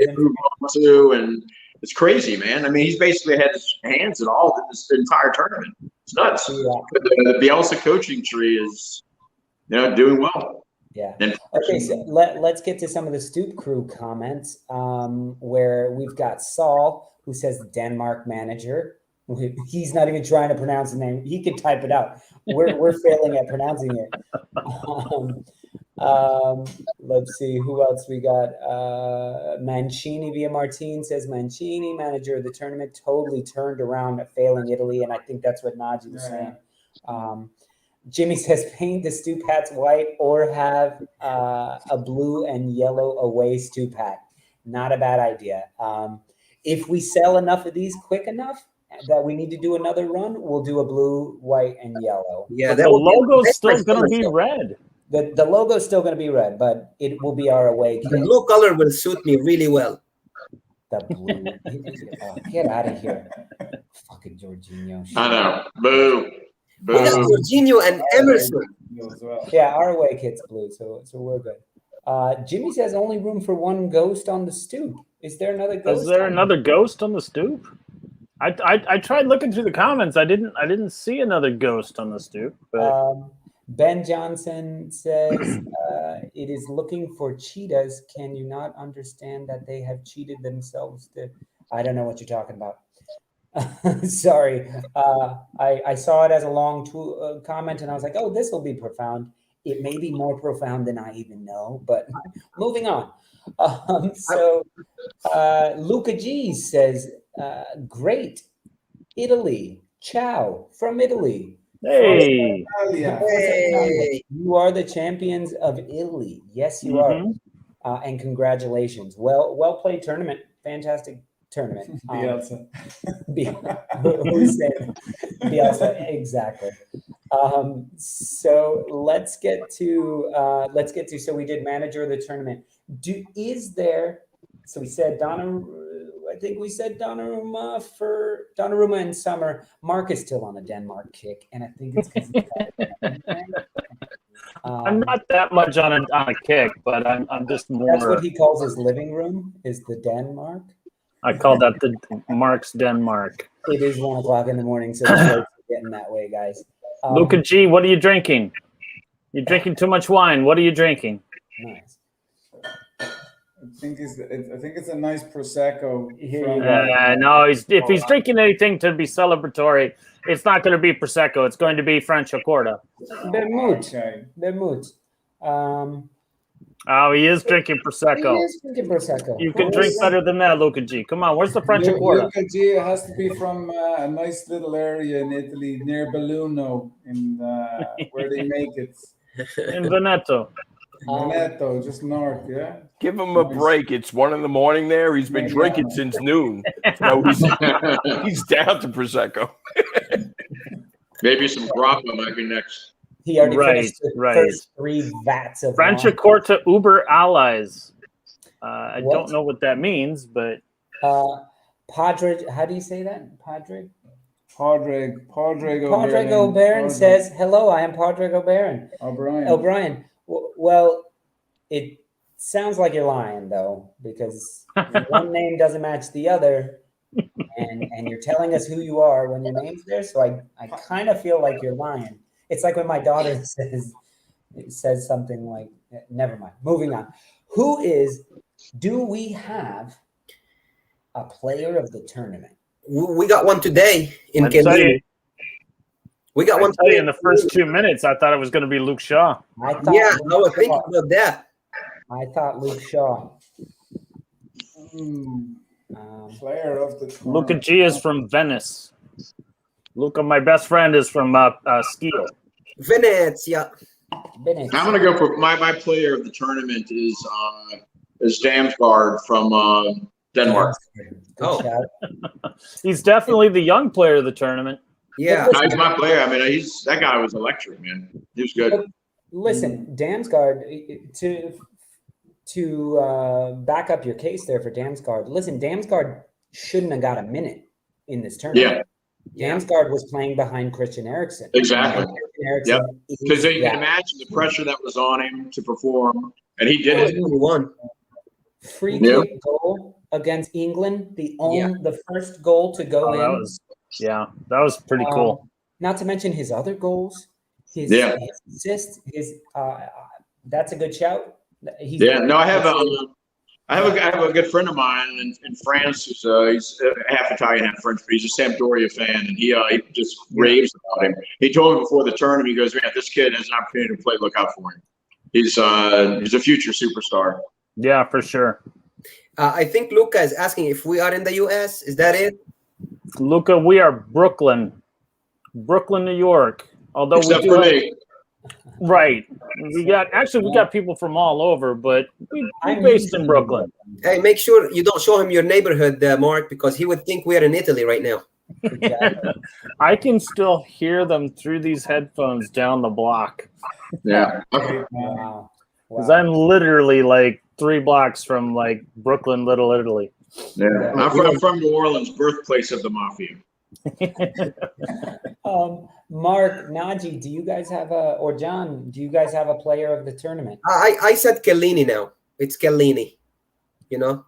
they move on to, and it's crazy, man. I mean, he's basically had his hands in all of this entire tournament. It's nuts. Yeah. The Bielsa coaching tree is, doing well. Yeah. Okay, so let's get to some of the Stoop crew comments, where we've got Saul, who says Denmark manager. He's not even trying to pronounce the name. He can type it out. We're failing at pronouncing it. Let's see who else we got. Mancini via Martin says Mancini, manager of the tournament, totally turned around a failing Italy, and I think that's what Najee was saying. Jimmy says paint the Stoop hats white or have a blue and yellow away Stoop hat. Not a bad idea. If we sell enough of these quick enough that we need to do another run, we'll do a blue, white, and yellow. Yeah, the logo's still going to be red. The logo's still going to be red, but it will be our away kit. The blue color will suit me really well. The blue. Get out of here. Fucking Jorginho. I know. Boo. We got Jorginho and Emerson. Yeah, our away kit's blue, so we're good. Jimmy says only room for one ghost on the Stoop. Is there another ghost? Is there another ghost on the Stoop? I tried looking through the comments. I didn't see another ghost on the Stoop. But... Ben Johnson says it is looking for cheetahs. Can you not understand that they have cheated themselves? I don't know what you're talking about. Sorry. I saw it as a long comment and I was like, oh, this will be profound. It may be more profound than I even know, but moving on. Luca G says, great. Italy. Ciao from Italy. Hey. Italia. Hey. You are the champions of Italy. Yes, you are. And congratulations. Well played tournament. Fantastic tournament. Bielsa. Who said Bielsa? Exactly. So let's get to so we did manager of the tournament. So we said I think we said Donnarumma in summer. Mark is still on a Denmark kick, and I think it's because I'm not that much on a kick, but I'm just more. That's what he calls his living room, is the Denmark. I call that the Mark's Denmark. It is 1 o'clock in the morning, so the show's getting that way, guys. Luca G, what are you drinking? You're drinking too much wine. What are you drinking? Nice. I think it's a nice prosecco. No, if he's drinking anything to be celebratory, it's not going to be prosecco. It's going to be Franciacorta. Vermouth. Okay. Vermouth. Oh, he is drinking prosecco. He is drinking prosecco. You can drink better than that, Luca G. Come on, where's the Franciacorta? Luca G, it has to be from a nice little area in Italy near Belluno, where they make it. In Veneto. Veneto, just north, yeah. Give him a break. It's 1 a.m. there. He's been drinking since noon. So he's down to prosecco. Maybe some grappa might be next. He already finished the first 3 vats of Franciacorta Uber Allies. I don't know what that means, but Padre. How do you say that? Padre. Padre O'Baron says, "Hello, I am Padre O'Baron." O'Brien. Well, it sounds like you're lying, though, because one name doesn't match the other, and you're telling us who you are when your name's there. So I kind of feel like you're lying. It's like when my daughter says something like, "Never mind." Moving on. Do we have a player of the tournament? We got one today in Kentucky. We got one today. In the first 2 minutes, I thought it was going to be Luke Shaw. I was thinking about that. I thought Luke Shaw. Player of the tournament. Luca G is from Venice. Luca, my best friend, is from Skeel. Venezia. I'm going to go for my player of the tournament is Damsgaard from Denmark. Oh, he's definitely the young player of the tournament. Yeah, he's my player. I mean, that guy was electric, man. He was good. But listen, Damsgaard, to back up your case there for Damsgaard. Listen, Damsgaard shouldn't have got a minute in this tournament. Yeah. Damsgaard was playing behind Christian Eriksen. Exactly. Yep. Because you can imagine the pressure that was on him to perform, and he did it. Won. Free kick goal against England, the first goal to go in. That was pretty cool. Not to mention his other goals, his assists. That's a good shout. I have a good friend of mine in France who's he's half Italian, half French, but he's a Sampdoria fan, and he just raves about him. He told me before the tournament, he goes, "Man, if this kid has an opportunity to play, look out for him. He's a future superstar." Yeah, for sure. I think Luca is asking if we are in the U.S. Is that it? Luca, we are Brooklyn, New York. Although except for me. Right. We got people from all over, but we're based in Brooklyn. Hey, make sure you don't show him your neighborhood, Mark, because he would think we are in Italy right now. I can still hear them through these headphones down the block. Yeah. Wow. Because I'm literally like 3 blocks from like Brooklyn, Little Italy. Yeah. I'm from New Orleans, birthplace of the mafia. Mark, Naji, do you guys have John, do you guys have a player of the tournament? I said Chiellini now. It's Chiellini, you know?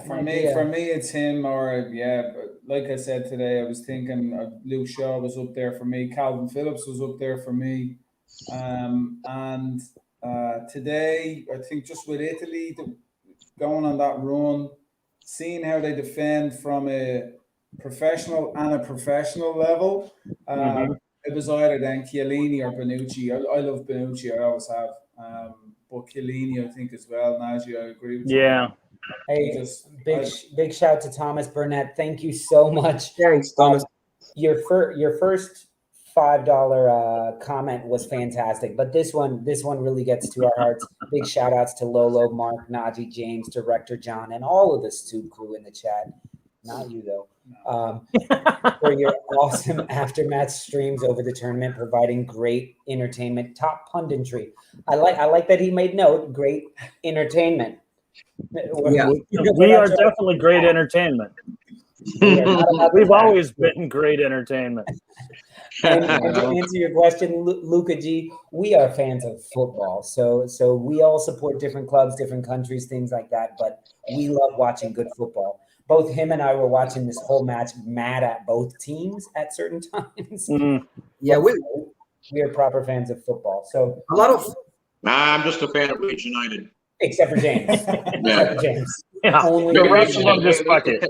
For me, it's him or, but like I said today, I was thinking Luke Shaw was up there for me. Calvin Phillips was up there for me. And today, I think just with Italy going on that run, seeing how they defend from a professional level, it was either then Chiellini or Bonucci. I love Bonucci, I always have. But Chiellini, I think, as well. Naji, I agree with you. Yeah. Hey, big shout to Thomas Burnett. Thank you so much. Thanks, Thomas. Your first $5 comment was fantastic, but this one really gets to our hearts. Big shout outs to Lolo, Mark, Najee, James, Director John, and all of the Stoop crew in the chat. Not you though. For your awesome aftermatch streams over the tournament, providing great entertainment, top punditry. I like that he made note. Great entertainment. Yeah. We are definitely great entertainment. We've always been great entertainment. And to answer your question, Luca G, we are fans of football. So we all support different clubs, different countries, things like that. But we love watching good football. Both him and I were watching this whole match, mad at both teams at certain times. Yeah, we are proper fans of football. So a lot of. I'm just a fan of Leeds United. Except for James. Except for James. Yeah. Only The rest of them just bucket.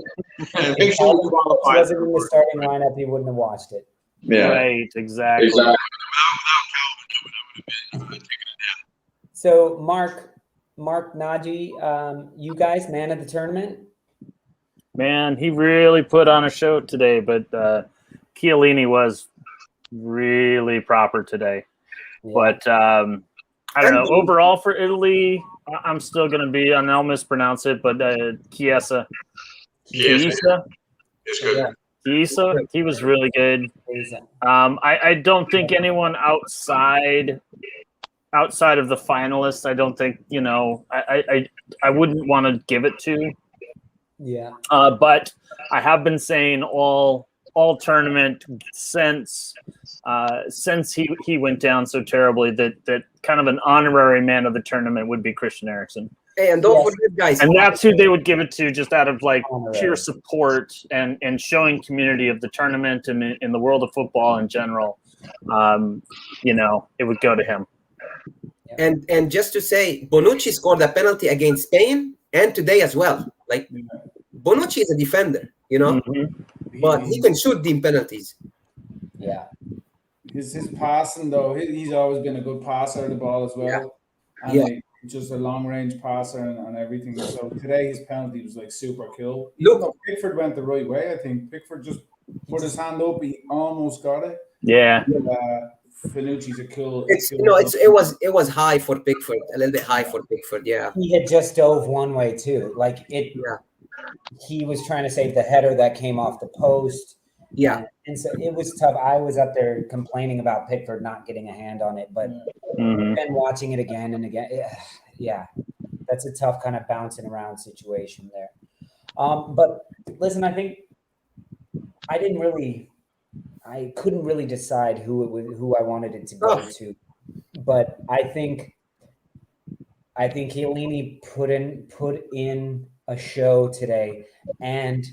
Make sure you qualify. If he wasn't in the starting lineup, he wouldn't have watched it. Yeah. Right, exactly. Without Calvin, I would have been taking it So Mark Najee, you guys, man of the tournament? Man, he really put on a show today, but Chiellini was really proper today. Yeah. But I don't know. Overall for Italy, I'm still going to be, and I'll mispronounce it, but Chiesa. Chiesa? It's good. Yeah. Chiesa, he was really good. I don't think anyone outside of the finalists, I don't think, I wouldn't want to give it to. Yeah. But I have been saying all tournament since he went down so terribly that kind of an honorary man of the tournament would be Christian Eriksen. Hey, and don't forget, guys. And that's who they would give it to, just out of like Honorary. pure support and showing community of the tournament and in the world of football in general. It would go to him. And just to say, Bonucci scored a penalty against Spain and today as well. Like Bonucci is a defender, but he can shoot deep penalties. Yeah. His passing though, he's always been a good passer of the ball as well. Yeah. And just a long range passer and everything. So today his penalty was like super cool. Look, Even though Pickford went the right way, I think Pickford just put his hand up. He almost got it. Yeah. Finucci's a cool. It was high for Pickford, a little bit high for Pickford. Yeah. He had just dove one way too. Like it. Yeah. He was trying to save the header that came off the post. Yeah. And so it was tough. I was up there complaining about Pickford not getting a hand on it, but then watching it again and again, yeah, that's a tough kind of bouncing around situation there. But listen, I think I couldn't really decide who I wanted it to go to, but I think Chiellini put in a show today, and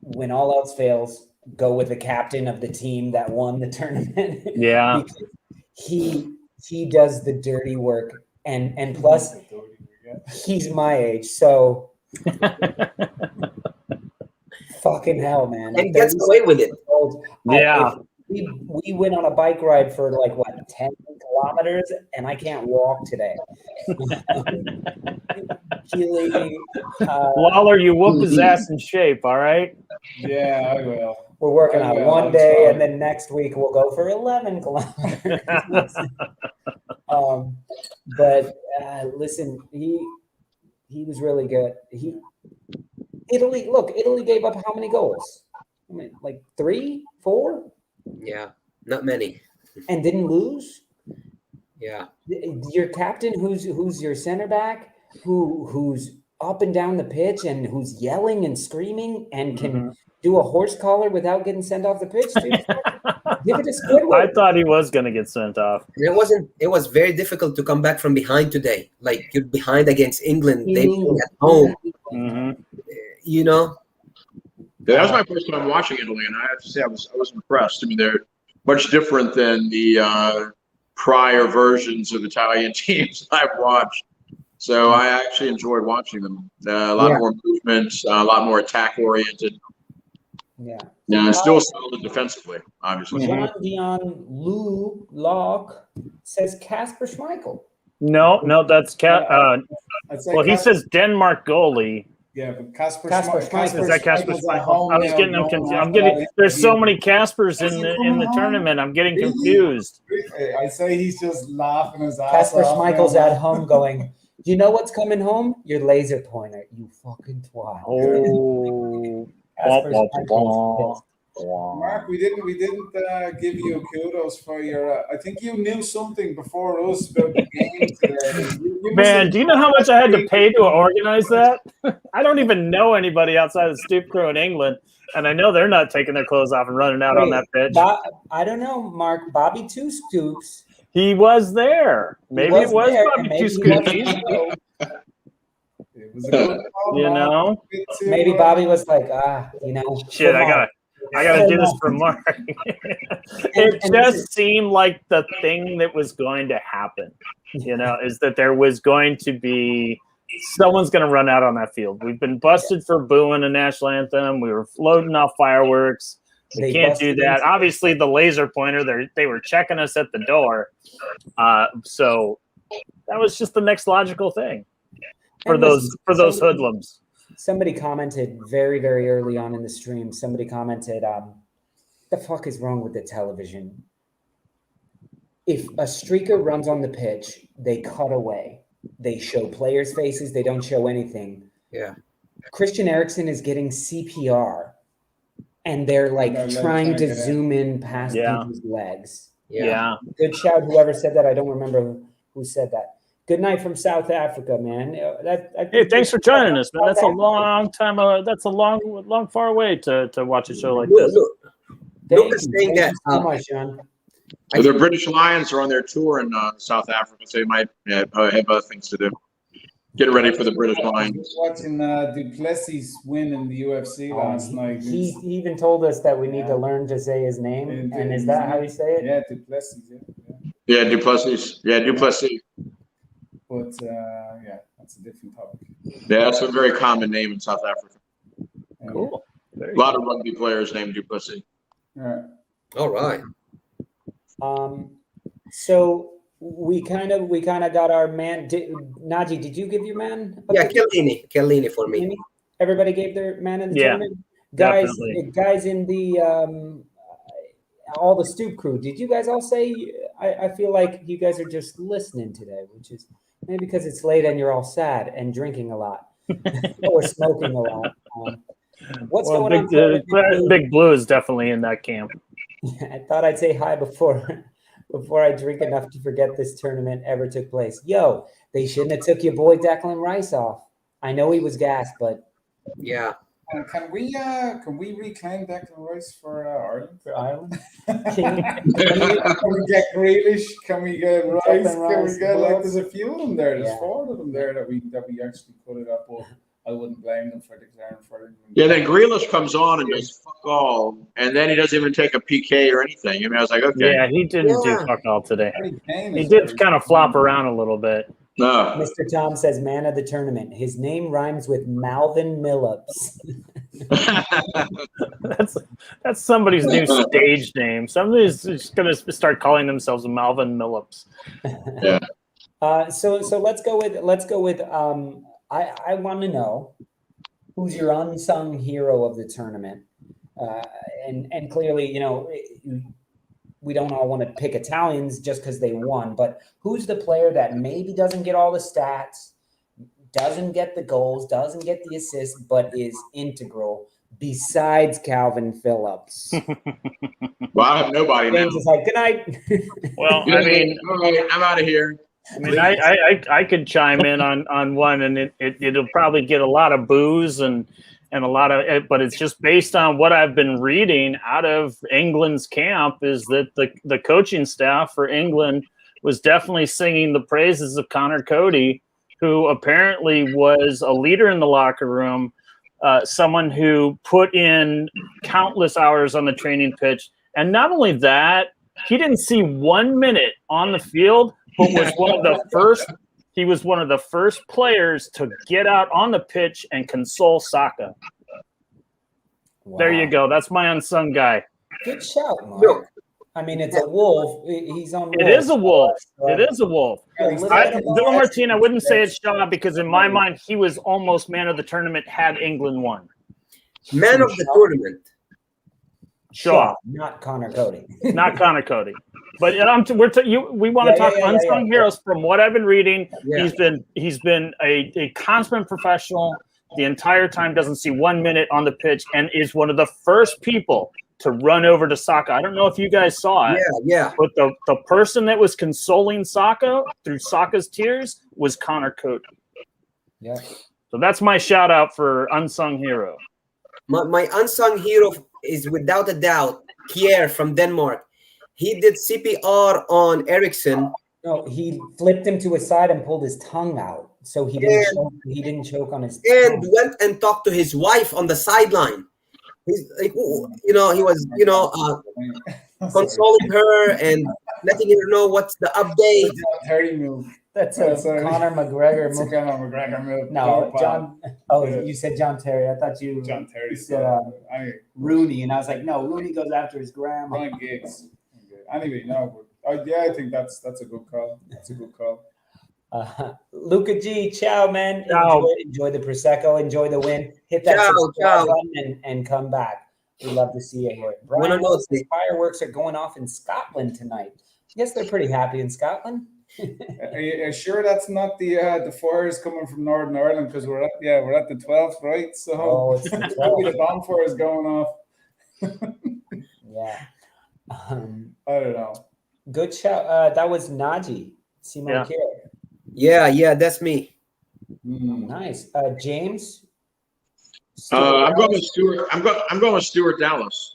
when all else fails, go with the captain of the team that won the tournament. Yeah. he does the dirty work, and plus he's my age, so fucking hell, man. And gets away with it. Yeah. We went on a bike ride for 10 kilometers, and I can't walk today. Lawler, you whoop his ass in shape, all right? Yeah, I will. We're working on one day, and then next week we'll go for 11 kilometers. But listen, he was really good. Italy gave up how many goals? I mean, 3, 4? Yeah, not many. And didn't lose? Yeah. Your captain, who's your center back, who's up and down the pitch and who's yelling and screaming and can do a horse collar without getting sent off the pitch, dude. Give it a Squidward. I thought he was going to get sent off. It was very difficult to come back from behind today. Like, you're behind against England. They play at home. Yeah, that was my first time watching Italy, and I have to say I was impressed. I mean, they're much different than the prior versions of Italian teams I've watched. So I actually enjoyed watching them. A lot more movement, a lot more attack oriented. Yeah, still solid defensively, obviously. John Dion Lou Locke says Kasper Schmeichel. No, that's well, he says Denmark goalie. Yeah, but Casper Schmeichel. Is that Casper Schmeichel's at Schmeichel? home I was now, getting them going confused. after I'm getting. that There's so interview. many Caspers Is in he the coming home? tournament. I'm getting Really? confused. I say he's just laughing his ass Casper off. Schmeichel's now. at home going, you know what's coming home? Your laser pointer, you fucking twat. Oh, Casper wah, Schmeichel's wah, pissed. wah. Mark, we didn't give you kudos for your. I think you knew something before us about the game today. You must Man, have- do you know how much I had to pay to organize that? I don't even know anybody outside of Stoop crew in England, and I know they're not taking their clothes off and running out on that pitch. I don't know, Mark. Bobby Two Scoops. He was there. Maybe it was there, Bobby and Two maybe he wasn't Scoopies. so. It was a good call, You Mark. know? Maybe Bobby was like, Shit, for I Mark. gotta do this Mark. for Mark. It and just listen- seemed like the thing that was going to happen. You know, is that there was going to be someone's going to run out on that field. We've been busted for booing a national anthem. We were floating off fireworks. We They can't do busted that. into- Obviously, the laser pointer. They were checking us at the door. So that was just the next logical thing for And those listen, hoodlums. Somebody commented very, very early on in the stream. Somebody commented, "The fuck is wrong with the television? If a streaker runs on the pitch, they cut away. They show players' faces. They don't show anything. Yeah. Christian Eriksen is getting CPR, and they're like They're trying to get in. zoom in past Yeah. people's legs. Yeah. Good shout, whoever said that. I don't remember who said that. Good night from South Africa, man. Hey, thanks for joining us, man. That's a long time. That's a long, far away to watch a show like this. Thank Lucas you. saying Thank that, you so much, Sean. The British Lions are on their tour in South Africa, so they might have other things to do. Getting ready for the British I was Lions. just watching Duplessis win in the UFC last night. He even told us that we need to learn to say his name. And is that how you say it? Yeah, Duplessis. Yeah. Yeah, Duplessis. Yeah, Duplessis. But yeah, that's a different topic. Yeah, that's a very common name in South Africa. Cool. A lot of rugby players named Duplessis. Yeah. All right. So we kind of got our man. Naji, did you give your man? Yeah, Chiellini for me. Everybody gave their man in the Yeah, tournament. Guys definitely. in the all the Stoop crew. Did you guys all say? I feel like you guys are just listening today, which is maybe because it's late and you're all sad and drinking a lot or smoking a lot. What's going on? Big Blue is definitely in that camp. I thought I'd say hi before I drink enough to forget this tournament ever took place. Yo, they shouldn't have took your boy Declan Rice off. I know he was gassed, but yeah. Can we reclaim Declan Rice for Ireland? For Ireland, can we get Grealish? Can we get Rice? Can we get there's a few of them there. There's 4 of them there that we actually put it up. But I wouldn't blame them for declaring for it. Yeah, then Grealish comes on and does fuck all, and then he doesn't even take a PK or anything. I mean, I was like, okay. Yeah, he didn't do fuck all today. He He did kind of flop around a little bit. No. Mr. Tom says, man of the tournament. His name rhymes with Malvin Millips. That's somebody's new stage name. Somebody's just going to start calling themselves Malvin Millips. Yeah. So let's go with I want to know who's your unsung hero of the tournament. And clearly, we don't all want to pick Italians just because they won, but who's the player that maybe doesn't get all the stats, doesn't get the goals, doesn't get the assists, but is integral besides Calvin Phillips? Well, I have nobody now. James is like, good night. Well, I mean, all right, I'm out of here. I mean, I could chime in on one, and it'll probably get a lot of boos and a lot of, but it's just based on what I've been reading out of England's camp is that the coaching staff for England was definitely singing the praises of Connor Cody, who apparently was a leader in the locker room, someone who put in countless hours on the training pitch. And not only that, he didn't see 1 minute on the field, but was he was one of the first players to get out on the pitch and console Saka. Wow. There you go. That's my unsung guy. Good shout, Mark. Look, I mean, it's a wolf. He's on. It is a wolf. It is a wolf. Dylan Martin, I wouldn't say it's Shaw because in my mind he was almost man of the tournament had England won. Man of the tournament. Shaw, not Connor Cody. Not Connor Cody. But we want to talk unsung heroes. From what I've been reading, he's been a consummate professional the entire time. Doesn't see 1 minute on the pitch, and is one of the first people to run over to Saka. I don't know if you guys saw it. Yeah. But the person that was consoling Saka through Saka's tears was Connor Cody. Yeah. So that's my shout out for unsung hero. My unsung hero is without a doubt Kier from Denmark. He did CPR on Eriksson. No, he flipped him to his side and pulled his tongue out, so he didn't choke on his and tongue. went and talked to his wife on the sideline. He's like, he was, consoling her and letting her know what's the update. Terry move. That's a Conor McGregor move. Conor McGregor move. No, John. Oh, you said John Terry. I thought you John Terry said Rooney, and I was like, no, Rooney goes after his grandma. Ryan Giggs. Anyway, no, but I think that's a good call. That's a good call. Luca G, ciao, man. Ciao. Enjoy the Prosecco. Enjoy the win. Hit that subscribe button and come back. We love to see you here. Brian, the fireworks are going off in Scotland tonight. I guess they're pretty happy in Scotland. Are you sure that's not the fires coming from Northern Ireland? Because we're at the 12th, right? So it's the 12th. The bonfire is going off. Yeah. I don't know. Good shout. That was Naji. Simon Kier. Yeah, that's me. Nice. James. I'm going with Stuart. I'm going with Stuart Dallas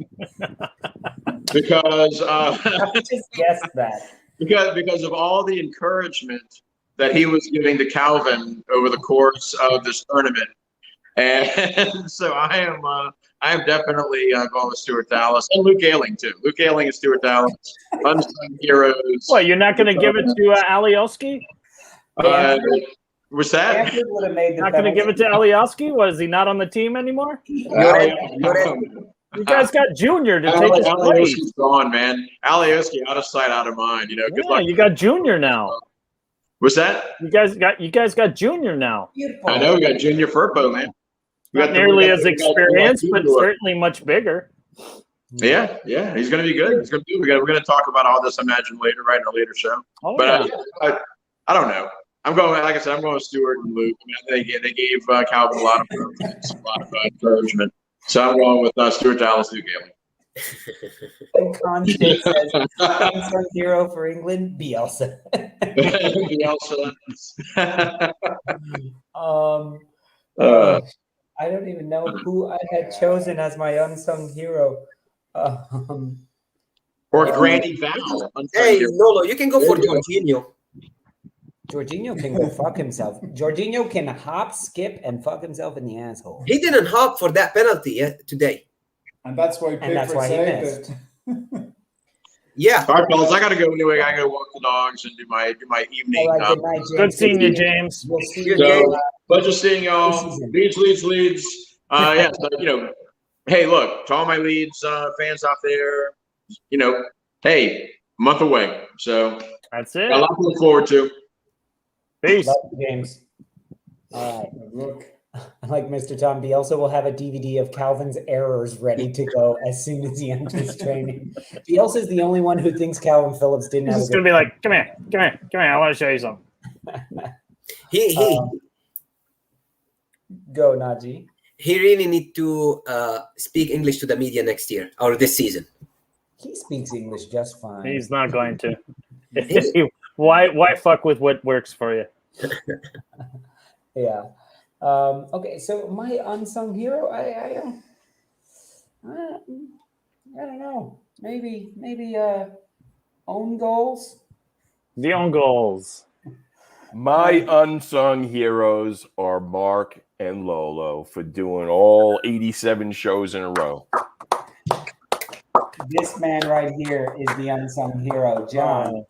because I just guessed that. Because of all the encouragement that he was giving to Calvin over the course of this tournament, and so I am definitely going with Stuart Dallas and Luke Ayling too. Luke Ayling and Stuart Dallas, unsung heroes. What, you're not going to give it to Alioski? What's that? Not going to give it to Alioski? Was he not on the team anymore? You guys got Junior to take his place. Alioski's gone, man. Alioski out of sight, out of mind. Good luck. You got Junior now. What's that? You guys got Junior now. Beautiful. I know we got Junior Furpo, man. Not nearly as experienced, but certainly much bigger. Yeah, he's going to be good. He's going to be. We're going to talk about all this, I imagine, later, right, in a later show. But I don't know. I'm going, like I said, I'm going with Stuart and Luke. I mean, they gave Calvin a lot of encouragement. So I'm going with Stuart Dallas, Luke Ayling. And Constance says, unsung hero for England, Bielsa. Bielsa. I don't even know who I had chosen as my unsung hero. Or Granny Val. Hey, Lolo, you can go for Jorginho. Jorginho can go fuck himself. Jorginho can hop, skip, and fuck himself in the asshole. He didn't hop for that penalty today. And that's why Pickford saved it. Yeah. All right, fellas, I got to go anyway. I got to walk the dogs and do my evening. All right, good night, James. Good seeing you, James. We'll see you. Pleasure seeing y'all. Leads. Yeah, so, hey, look, to all my Leeds fans out there, hey, month away. So that's it. Got a lot to look forward to. Peace. Love you, James. All right. Look. Like Mr. Tom Bielsa will have a DVD of Calvin's errors ready to go as soon as he enters training. Bielsa is the only one who thinks Calvin Phillips didn't have. He's going to be like, come here. I want to show you something. Go, Naji. He really need to speak English to the media next year or this season. He speaks English just fine. He's not going to. Why fuck with what works for you? Yeah. Okay, so my unsung hero, I don't know. Maybe own goals. The own goals. My unsung heroes are Mark and Lolo for doing all 87 shows in a row. This man right here is the unsung hero, John.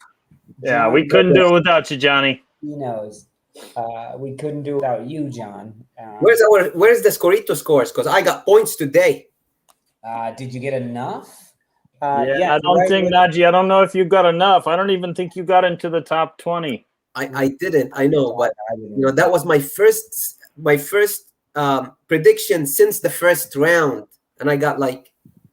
Yeah, we couldn't do it without you, Johnny. He knows. We couldn't do it without you, John. Where's the Scorito scores? Because I got points today. Did you get enough? Yeah, I don't think, Najee, I don't know if you got enough. I don't even think you got into the top 20. I didn't. I know, but that was my first prediction since the first round, and I got like.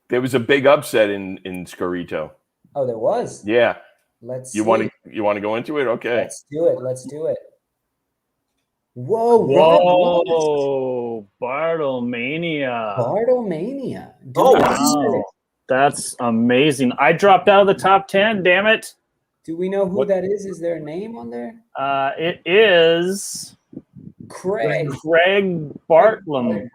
There was a big upset in Scorito. Oh, there was. Yeah. Let's. You want to go into it? Okay. Let's do it. Let's do it. Whoa! Bartlemania. Dude, wow. That's amazing. I dropped out of the top 10. Damn it. Do we know who that is? Is there a name on there? It is Craig Bartlam.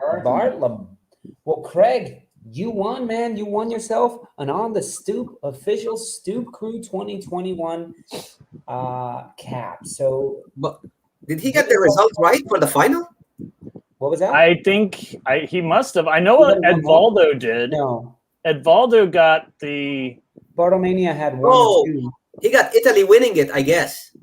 Well, Craig, you won, man. You won yourself an On the Stoop official Stoop Crew 2021 cap. So, but did he get the result right for the final? What was that? I think he must have. I know Edvaldo did. No. Edvaldo got the. Bartlemania had 1 Oh, 2. He got Italy winning it, I guess.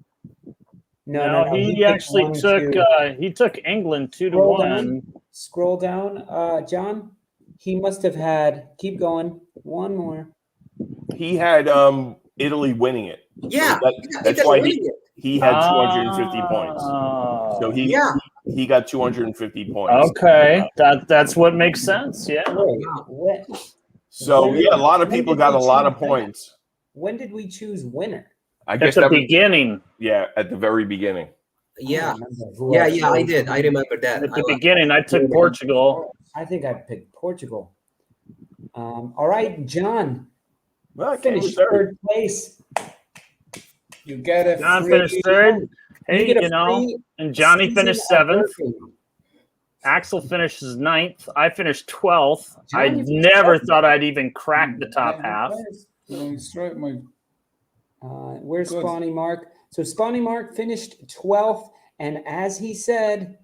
No. He actually took. He took England 2-1. Scroll down, John. He must have had. Keep going. One more. He had Italy winning it. Yeah, so that's why he had 250 points. So he got 250 points. Okay, that's what makes sense. Yeah. So a lot of people got a lot of points. When did we choose winner? I guess at the beginning. Yeah, at the very beginning. Yeah, I did. I remember that. At the beginning, I took Portugal. I think I picked Portugal. All right, John. Well, I finished third place. You get it. John finished third. Hey, and Johnny finished 7th. Axel finishes 9th. I finished 12th. I never thought I'd even crack the top half. Where's Spawny Mark? So Spawny Mark finished 12th, and as he said,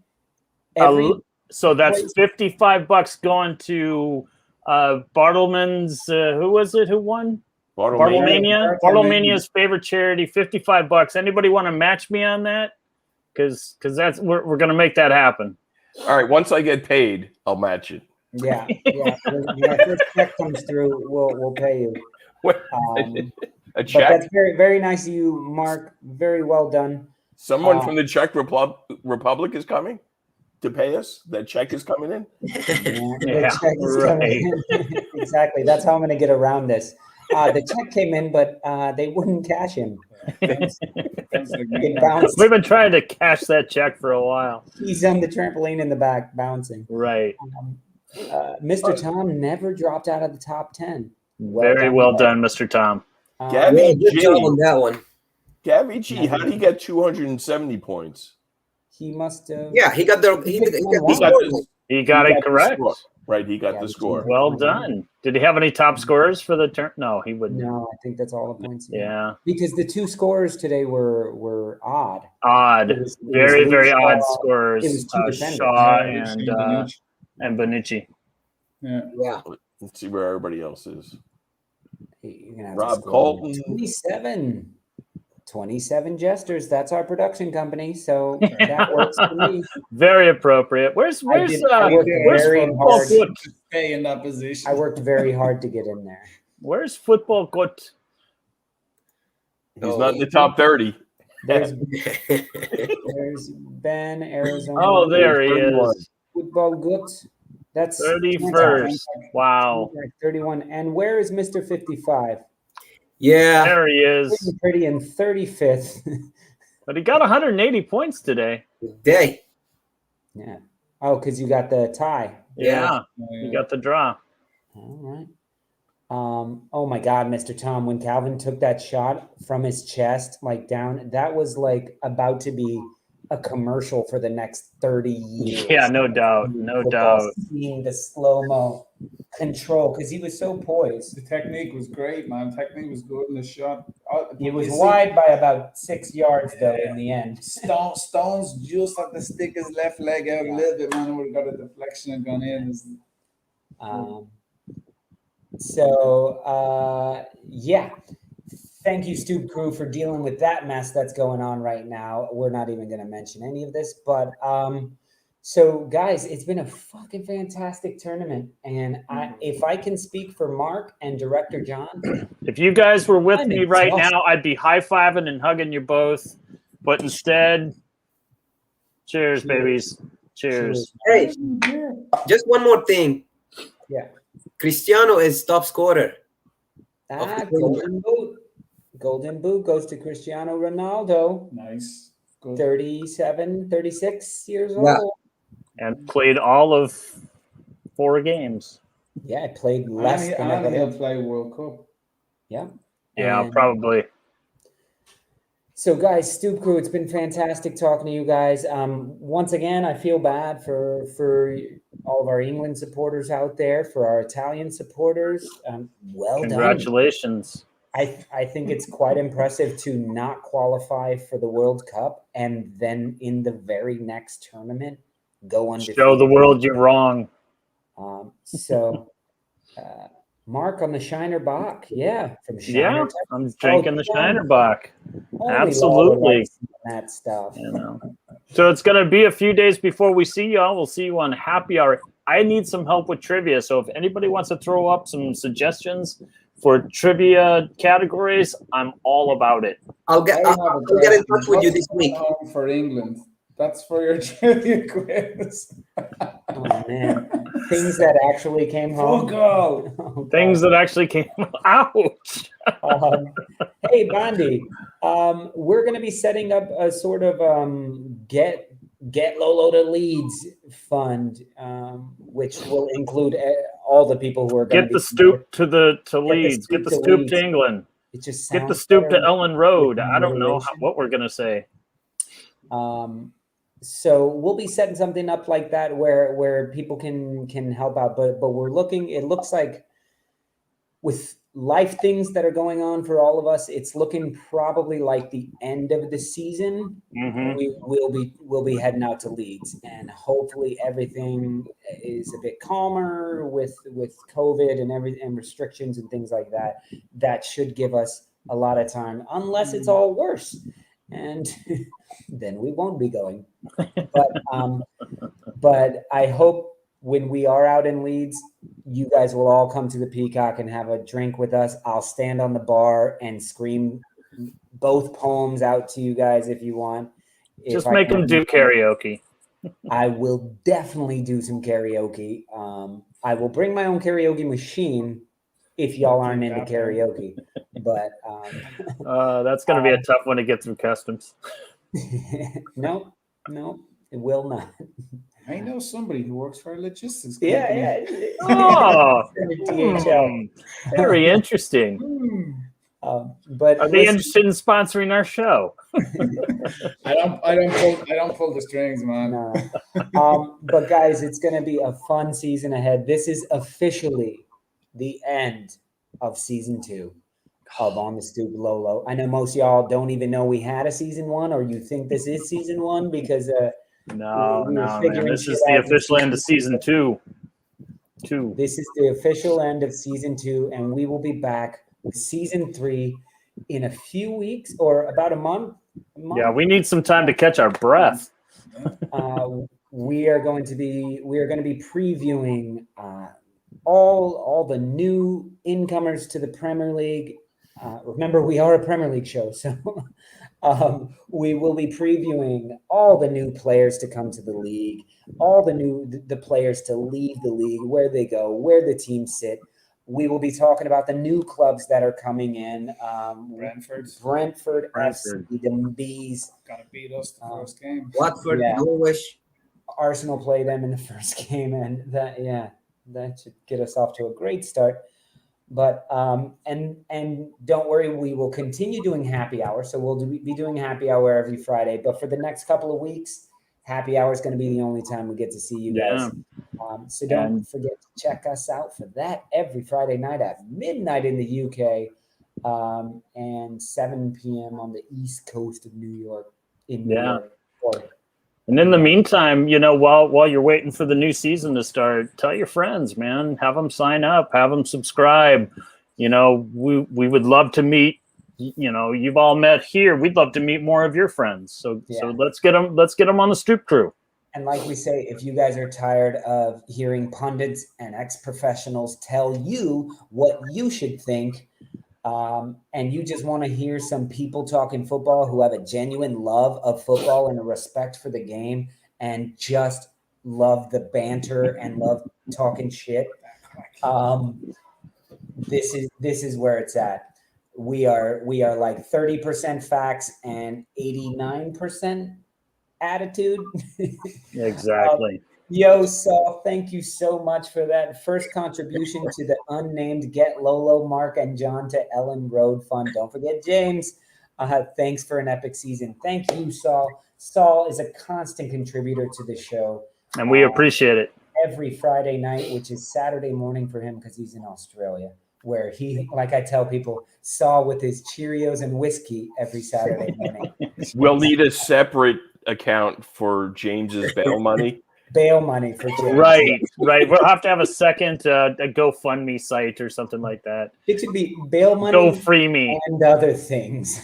so that's $55 going to Bartleman's. Who was it? Who won? Bartlemania. Bartlemania's favorite charity. $55. Anybody want to match me on that? Because that's we're gonna make that happen. All right. Once I get paid, I'll match it. Yeah. If this check comes through, we'll pay you. A check. But that's very, very nice of you, Mark. Very well done. Someone from the Czech Republic is coming to pay us. That check is coming in. Coming in. Exactly. That's how I'm going to get around this. The check came in, but they wouldn't cash him. We've been trying to cash that check for a while. He's on the trampoline in the back, bouncing. Right. Mr. Tom never dropped out of the top 10. Very well done, Mr. Tom. Gabby good G. job on that one. Gabby G. How did he get 270 points? He must have. Yeah, he got He got it correct. Right, he got the score. Well done. Did he have any top scorers for the turn? No, he wouldn't. No, I think that's all the points. Yeah. Because the two scorers today were odd. Very, very odd scorers. It was two defenders. Shaw and Bonucci. Yeah. Let's see where everybody else is. You're gonna have Rob Colton. 27 jesters. That's our production company, so that works for me. Very appropriate. Where's football good? Stay in that position. I worked very hard to get in there. Where's football good? He's not in the top 30. There's Ben, Arizona. Oh, there he is. Football good. That's 31st. Wow. 31. And where is Mr. 55? Yeah. There he is. Pretty in 35th. But he got 180 points today. Day. Yeah. Oh, because you got the tie. Yeah. You got the draw. All right. Oh my God, Mr. Tom, when Calvin took that shot from his chest, like down, that was like about to be a commercial for the next 30 years. Yeah, no doubt. No doubt. Seeing the slow-mo control because he was so poised. The technique was great, man. Technique was good in the shot. It was wide by about 6 yards, though, in the end. Stones just had to stick his left leg out a little bit, man. It would have got a deflection and gone in. Yeah. Thank you, Stoop Crew, for dealing with that mess that's going on right now. We're not even going to mention any of this, but So, guys, it's been a fucking fantastic tournament, and if I can speak for Mark and Director John, if you guys were with I'm me right exhausted. now, I'd be high-fiving and hugging you both. But instead, cheers, babies. Cheers. Hey, just one more thing. Yeah. Cristiano is top scorer. of the Golden boot. Golden boot goes to Cristiano Ronaldo. Nice. Good. 37, 36 years Yeah. old. And played all of 4 games. Yeah, I played less And than he'll everybody. play World Cup. Yeah. Yeah, And probably. so, guys, Stoop Crew, it's been fantastic talking to you guys. Once again, I feel bad for all of our England supporters out there, for our Italian supporters. Well done. Congratulations. I think it's quite impressive to not qualify for the World Cup and then in the very next tournament go undefeated. Show the world you're wrong. Mark on the Shiner Bach, from Shiner. Yeah, I'm drinking the Shiner Bach. Only Absolutely. That stuff. You know. So it's going to be a few days before we see y'all. We'll see you on Happy Hour. I need some help with trivia, so if anybody wants to throw up some suggestions for trivia categories, I'm all about it. I'll get in touch with you this week. For England. That's for your trivia quiz. Oh, man. Things that actually came home. Oh, Things that actually came ouch. Hey, Bondi, we're going to be setting up a sort of get Lolo to Leeds fund, which will include all the people who are going to get the Stoop to Leeds, get the Stoop to England, it just get the Stoop to Ellen Road. I don't know what we're going to say. So we'll be setting something up like that where people can help out, but we're looking. It looks like with life things that are going on for all of us, it's looking probably like the end of the season. Mm-hmm. We'll be heading out to Leeds, and hopefully everything is a bit calmer with COVID and restrictions and things like that. That should give us a lot of time, unless it's all worse, and then we won't be going. But I hope when we are out in Leeds, you guys will all come to the Peacock and have a drink with us. I'll stand on the bar and scream both poems out to you guys if you want. Just make them do karaoke. I will definitely do some karaoke. I will bring my own karaoke machine if y'all aren't into karaoke. But that's going to be a tough one to get through customs. No, it will not. I know somebody who works for a logistics company. Yeah. Oh, DHL. Very interesting. But are they interested in sponsoring our show? I don't pull the strings, man. No. But guys, it's going to be a fun season ahead. This is officially the end of season 2 of On the Stoop Lolo. I know most of y'all don't even know we had a season 1, or you think this is season 1 because no, man. This is the official end of season 2. This is the official end of season 2, and we will be back with season 3 in a few weeks or about a month. Yeah, we need some time to catch our breath. We are going to be previewing all the new incomers to the Premier League. Remember, we are a Premier League show, so we will be previewing all the new players to come to the league, all the players to leave the league, where they go, where the teams sit. We will be talking about the new clubs that are coming in. Brentford FC, the Bees. Gotta beat us the first game. Watford, Norwich. Arsenal play them in the first game, and that should get us off to a great start. But and don't worry, we will continue doing happy hour. So we'll be doing happy hour every Friday. But for the next couple of weeks, happy hour is going to be the only time we get to see you guys. So don't forget to check us out for that every Friday night at midnight in the UK and 7 p.m. on the East Coast of New York. New York. And in the meantime, while you're waiting for the new season to start, tell your friends, man. Have them sign up. Have them subscribe. We would love to meet. You've all met here. We'd love to meet more of your friends. So let's get them on the Stoop Crew. And like we say, if you guys are tired of hearing pundits and ex-professionals tell you what you should think, and you just want to hear some people talking football who have a genuine love of football and a respect for the game and just love the banter and love talking shit, this is where it's at. We are like 30% facts and 89% attitude. Exactly. Yo, Saul, thank you so much for that first contribution to the unnamed Get Lolo, Mark, and John to Ellen Road Fund. Don't forget James. Thanks for an epic season. Thank you, Saul. Saul is a constant contributor to the show. And we appreciate it. Every Friday night, which is Saturday morning for him because he's in Australia, where he, like I tell people, Saul with his Cheerios and whiskey every Saturday morning. We'll need a separate account for James's bail money. Bail money for James. Right. We'll have to have a second a GoFundMe site or something like that. It should be bail money. Go free me. And other things.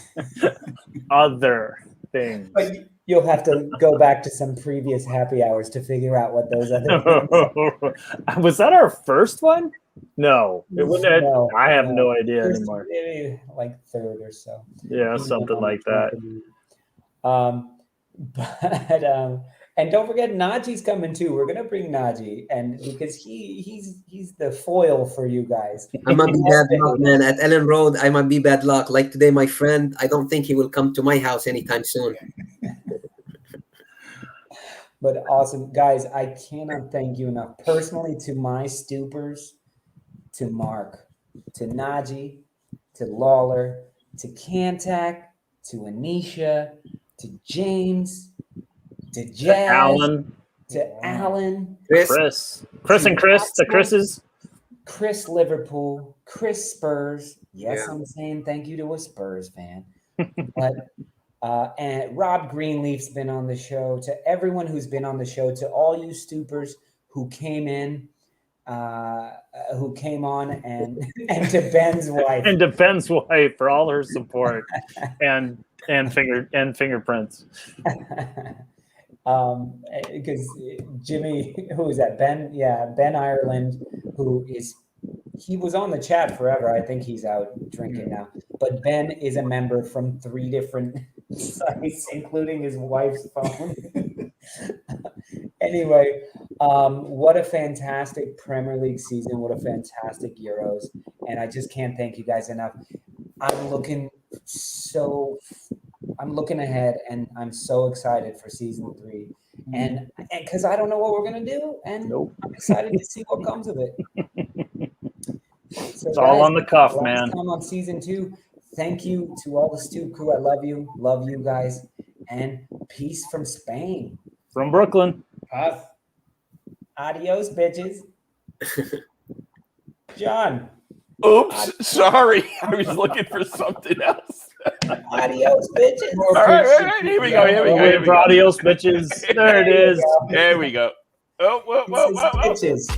Other things. But you'll have to go back to some previous happy hours to figure out what those other things are. Was that our first one? No. It wouldn't have, No, I have no. no idea First, anymore. maybe like third or so. Yeah, something like that. And don't forget Najee's coming too. We're gonna bring Najee, and because he's the foil for you guys. I might be bad luck, man. At Ellen Road, I might be bad luck. Like today, my friend, I don't think he will come to my house anytime soon. But awesome, guys, I cannot thank you enough. Personally, to my Stoopers, to Mark, to Najee, to Lawler, to Kantak, to Anisha, to James, to Jazz, to Alan, Chris, and Chris, the Chris's. Chris Liverpool, Chris Spurs. Yes, I'm saying thank you to a Spurs fan. But and Rob Greenleaf's been on the show. To everyone who's been on the show, to all you Stoopers who came in, who came on, and to Ben's wife. And to Ben's wife for all her support and fingerprints. Because Jimmy, who is that? Ben, Ben Ireland, he was on the chat forever. I think he's out drinking now. But Ben is a member from 3 different sites, including his wife's phone. Anyway, what a fantastic Premier League season. What a fantastic Euros. And I just can't thank you guys enough. I'm looking ahead, and I'm so excited for season 3, and because I don't know what we're gonna do, and I'm excited to see what comes of it. So It's all on the cuff, man. Time on season 2. Thank you to all the Stoop crew. I love you guys, and peace from Spain, from Brooklyn. Adios, bitches. John. Oops, sorry. I was looking for something else. Adios, bitches. All right, here we go. Adios, bitches. There it is. There we go. Oh, whoa. Bitches.